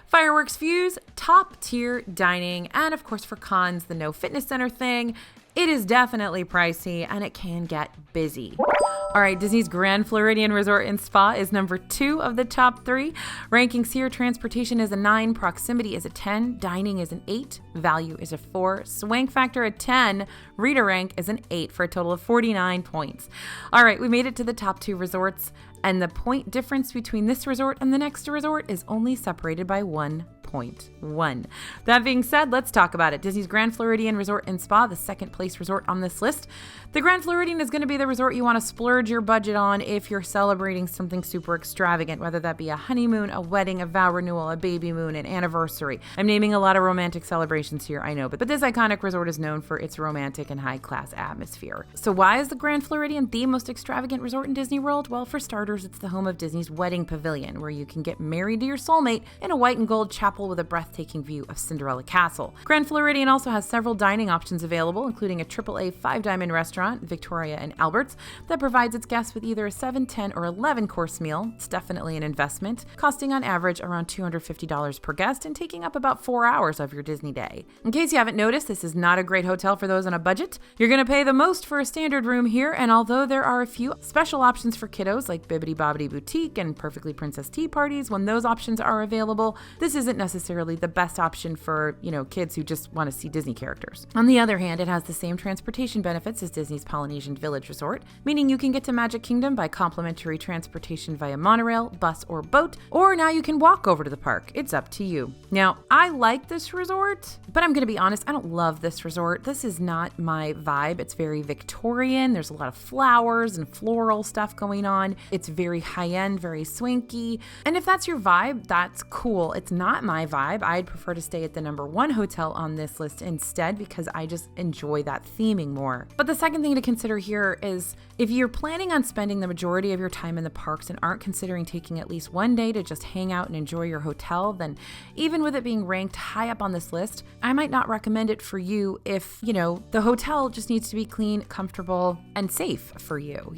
Fireworks views, top tier dining, and of course for cons, the no fitness center thing. It is definitely pricey and it can get busy. All right, Disney's Grand Floridian Resort and Spa is number 2 of the top 3. Rankings here, transportation is a 9, proximity is a 10, dining is an 8, value is a 4, swank factor a 10, reader rank is an 8 for a total of 49 points. All right, we made it to the top 2 resorts, and the point difference between this resort and the next resort is only separated by 1.1. That being said, let's talk about it. Disney's Grand Floridian Resort and Spa, the second place resort on this list. The Grand Floridian is going to be the resort you want to splurge your budget on if you're celebrating something super extravagant, whether that be a honeymoon, a wedding, a vow renewal, a baby moon, an anniversary. I'm naming a lot of romantic celebrations here, I know, but this iconic resort is known for its romantic and high-class atmosphere. So why is the Grand Floridian the most extravagant resort in Disney World? Well, for starters, it's the home of Disney's Wedding Pavilion, where you can get married to your soulmate in a white and gold chapel with a breathtaking view of Cinderella Castle. Grand Floridian also has several dining options available, including a AAA 5-diamond restaurant, Victoria and Albert's, that provides its guests with either a 7, 10, or 11-course meal. It's definitely an investment, costing on average around $250 per guest and taking up about 4 hours of your Disney day. In case you haven't noticed, this is not a great hotel for those on a budget. You're going to pay the most for a standard room here, and although there are a few special options for kiddos like Bibbidi Bobbidi Boutique and Perfectly Princess Tea Parties, when those options are available, this isn't necessarily the best option for, kids who just want to see Disney characters. On the other hand, it has the same transportation benefits as Disney's Polynesian Village Resort, meaning you can get to Magic Kingdom by complimentary transportation via monorail, bus, or boat, or now you can walk over to the park. It's up to you. Now, I like this resort, but I'm going to be honest, I don't love this resort. This is not my vibe. It's very Victorian. There's a lot of flowers and floral stuff going on. It's very high-end, very swanky. And if that's your vibe, that's cool. It's not my vibe. I'd prefer to stay at the number 1 hotel on this list instead because I just enjoy that theming more. But the second thing to consider here is if you're planning on spending the majority of your time in the parks and aren't considering taking at least one day to just hang out and enjoy your hotel, then even with it being ranked high up on this list, I might not recommend it for you if, the hotel just needs to be clean, comfortable, and safe for you,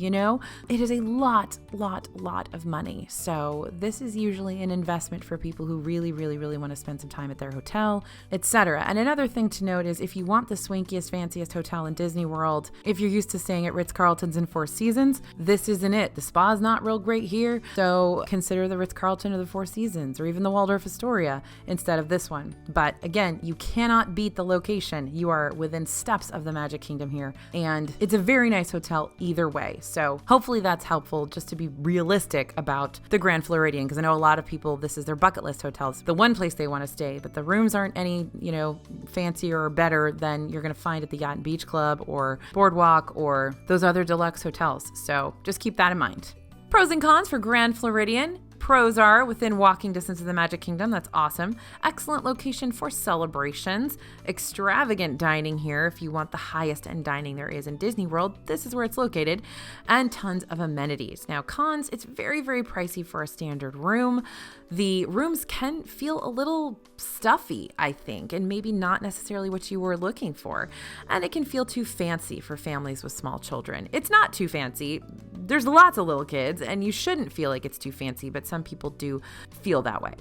It is a lot of money. So this is usually an investment for people who really want to spend some time at their hotel, etc. And another thing to note is if you want the swankiest, fanciest hotel in Disney World, if you're used to staying at Ritz-Carlton's and Four Seasons, this isn't it. The spa's not real great here, so consider the Ritz-Carlton or the Four Seasons or even the Waldorf Astoria instead of this one. But again, you cannot beat the location. You are within steps of the Magic Kingdom here, and it's a very nice hotel either way. So hopefully that's helpful just to be realistic about the Grand Floridian, because I know a lot of people, this is their bucket list hotels, the one place they want to stay, but the rooms aren't any, fancier or better than you're going to find at the Yacht and Beach Club or Boardwalk or those other deluxe hotels. So just keep that in mind. Pros and cons for Grand Floridian. Pros are within walking distance of the Magic Kingdom. That's awesome. Excellent location for celebrations. Extravagant dining here. If you want the highest end dining there is in Disney World, this is where it's located. And tons of amenities. Now, cons, it's very pricey for a standard room. The rooms can feel a little stuffy, I think, and maybe not necessarily what you were looking for. And it can feel too fancy for families with small children. It's not too fancy. There's lots of little kids, and you shouldn't feel like it's too fancy, but some some people do feel that way.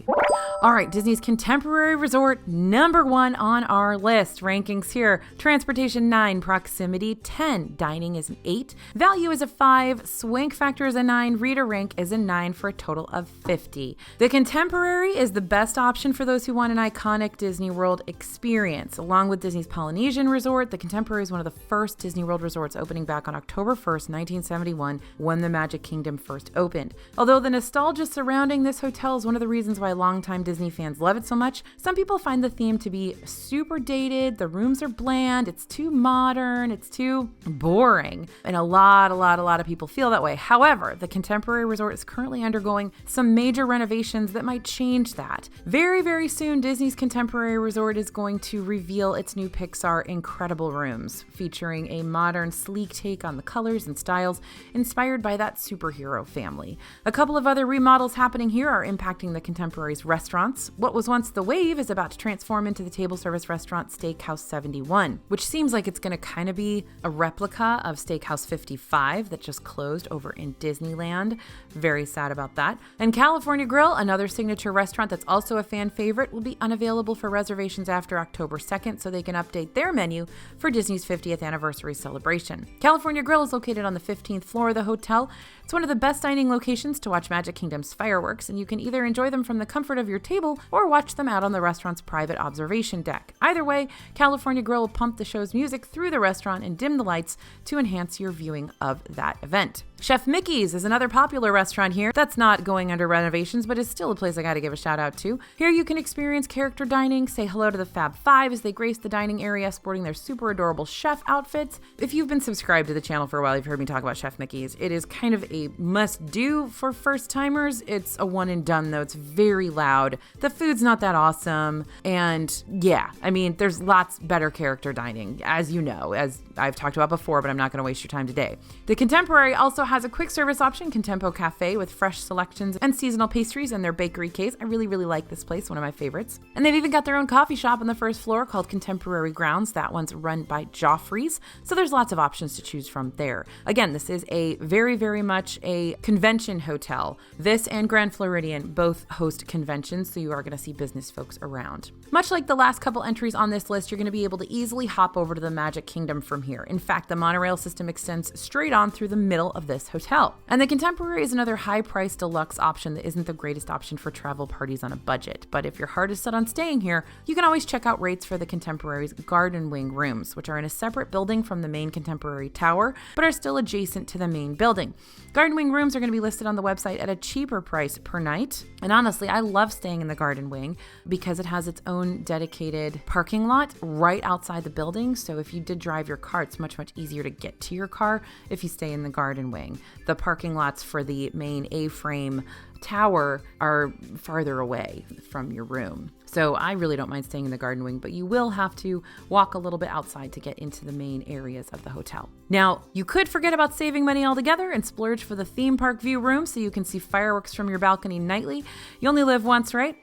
All right, Disney's contemporary resort, number 1 on our list. Rankings here: transportation 9, proximity 10, dining is an 8, value is a 5, swank factor is a 9, reader rank is a 9 for a total of 50. The contemporary is the best option for those who want an iconic Disney World experience. Along with Disney's Polynesian Resort, the contemporary is one of the first Disney World resorts opening back on October 1st, 1971, when the Magic Kingdom first opened. Although the nostalgia surrounding this hotel is one of the reasons why longtime Disney fans love it so much, some people find the theme to be super dated, the rooms are bland, it's too modern, it's too boring, and a lot of people feel that way. However, the contemporary resort is currently undergoing some major renovations that might change that. Very, very soon, Disney's contemporary resort is going to reveal its new Pixar Incredible rooms, featuring a modern, sleek take on the colors and styles inspired by that superhero family. A couple of other remodels happening here are impacting the contemporary's restaurants. What was once the Wave is about to transform into the table service restaurant Steakhouse 71, which seems like it's going to kind of be a replica of Steakhouse 55 that just closed over in Disneyland. Very sad about that. And California Grill, another signature restaurant that's also a fan favorite, will be unavailable for reservations after October 2nd, so they can update their menu for Disney's 50th anniversary celebration. California Grill is located on the 15th floor of the hotel. It's one of the best dining locations to watch Magic Kingdom's fireworks, and you can either enjoy them from the comfort of your table or watch them out on the restaurant's private observation deck. Either way, California Grill will pump the show's music through the restaurant and dim the lights to enhance your viewing of that event. Chef Mickey's is another popular restaurant here that's not going under renovations, but is still a place I gotta give a shout out to. Here you can experience character dining, say hello to the Fab Five as they grace the dining area sporting their super adorable chef outfits. If you've been subscribed to the channel for a while, you've heard me talk about Chef Mickey's. It is kind of a must-do for first-timers. It's a one and done though. It's very loud. The food's not that awesome. And yeah, I mean, there's lots better character dining, as you know, as I've talked about before, but I'm not gonna waste your time today. The Contemporary also has a quick service option, Contempo Cafe, with fresh selections and seasonal pastries in their bakery case. I really like this place, one of my favorites. And they've even got their own coffee shop on the first floor called Contemporary Grounds. That one's run by Joffrey's. So there's lots of options to choose from there. Again, this is a very much a convention hotel. This and Grand Floridian both host conventions, so you are going to see business folks around. Much like the last couple entries on this list, you're going to be able to easily hop over to the Magic Kingdom from here. In fact, the monorail system extends straight on through the middle of this hotel. And the Contemporary is another high-priced deluxe option that isn't the greatest option for travel parties on a budget. But if your heart is set on staying here, you can always check out rates for the Contemporary's Garden Wing rooms, which are in a separate building from the main Contemporary Tower, but are still adjacent to the main building. Garden Wing rooms are going to be listed on the website at a cheaper price per night. And honestly, I love staying in the Garden Wing because it has its own dedicated parking lot right outside the building. So if you did drive your car, it's much easier to get to your car if you stay in the Garden Wing. The parking lots for the main A-frame tower are farther away from your room. So I really don't mind staying in the Garden Wing, but you will have to walk a little bit outside to get into the main areas of the hotel. Now, you could forget about saving money altogether and splurge for the theme park view room so you can see fireworks from your balcony nightly. You only live once, right?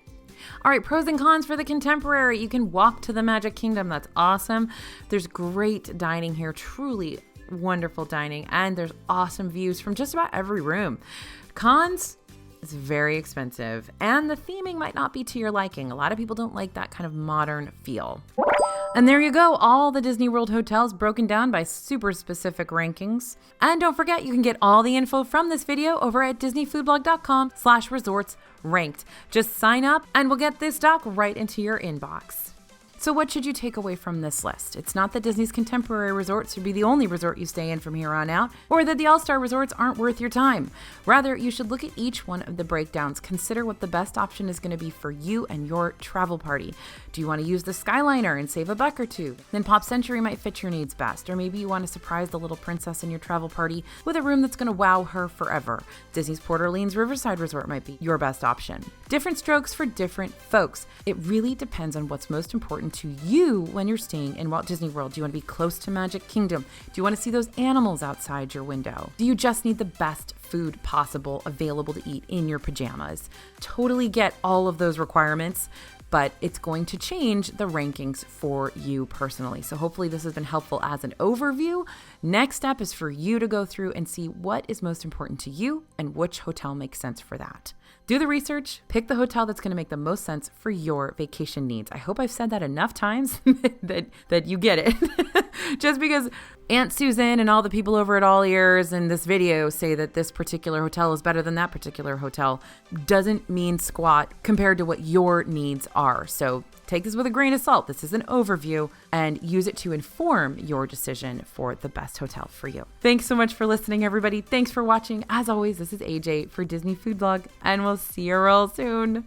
All right, pros and cons for the Contemporary. You can walk to the Magic Kingdom. That's awesome. There's great dining here, truly wonderful dining, and there's awesome views from just about every room. Cons? It's very expensive, and the theming might not be to your liking. A lot of people don't like that kind of modern feel. And there you go, all the Disney World hotels broken down by super specific rankings. And don't forget, you can get all the info from this video over at disneyfoodblog.com/resorts-ranked. Just sign up and we'll get this doc right into your inbox. So what should you take away from this list? It's not that Disney's Contemporary resorts should be the only resort you stay in from here on out, or that the All-Star resorts aren't worth your time. Rather, you should look at each one of the breakdowns, consider what the best option is going to be for you and your travel party. Do you want to use the Skyliner and save a buck or two? Then Pop Century might fit your needs best, or maybe you want to surprise the little princess in your travel party with a room that's going to wow her forever. Disney's Port Orleans Riverside Resort might be your best option. Different strokes for different folks. It really depends on what's most important to you when you're staying in Walt Disney World. Do you want to be close to Magic Kingdom? Do you want to see those animals outside your window? Do you just need the best food possible available to eat in your pajamas? Totally get all of those requirements, but it's going to change the rankings for you personally. So hopefully this has been helpful as an overview. Next step is for you to go through and see what is most important to you and which hotel makes sense for that. Do the research, pick the hotel that's going to make the most sense for your vacation needs. I hope I've said that enough times that you get it. Just because Aunt Susan and all the people over at All Ears in this video say that this particular hotel is better than that particular hotel doesn't mean squat compared to what your needs are. So take this with a grain of salt. This is an overview, and use it to inform your decision for the best hotel for you. Thanks so much for listening, everybody. Thanks for watching. As always, this is AJ for Disney Food Blog, and we'll see you real soon.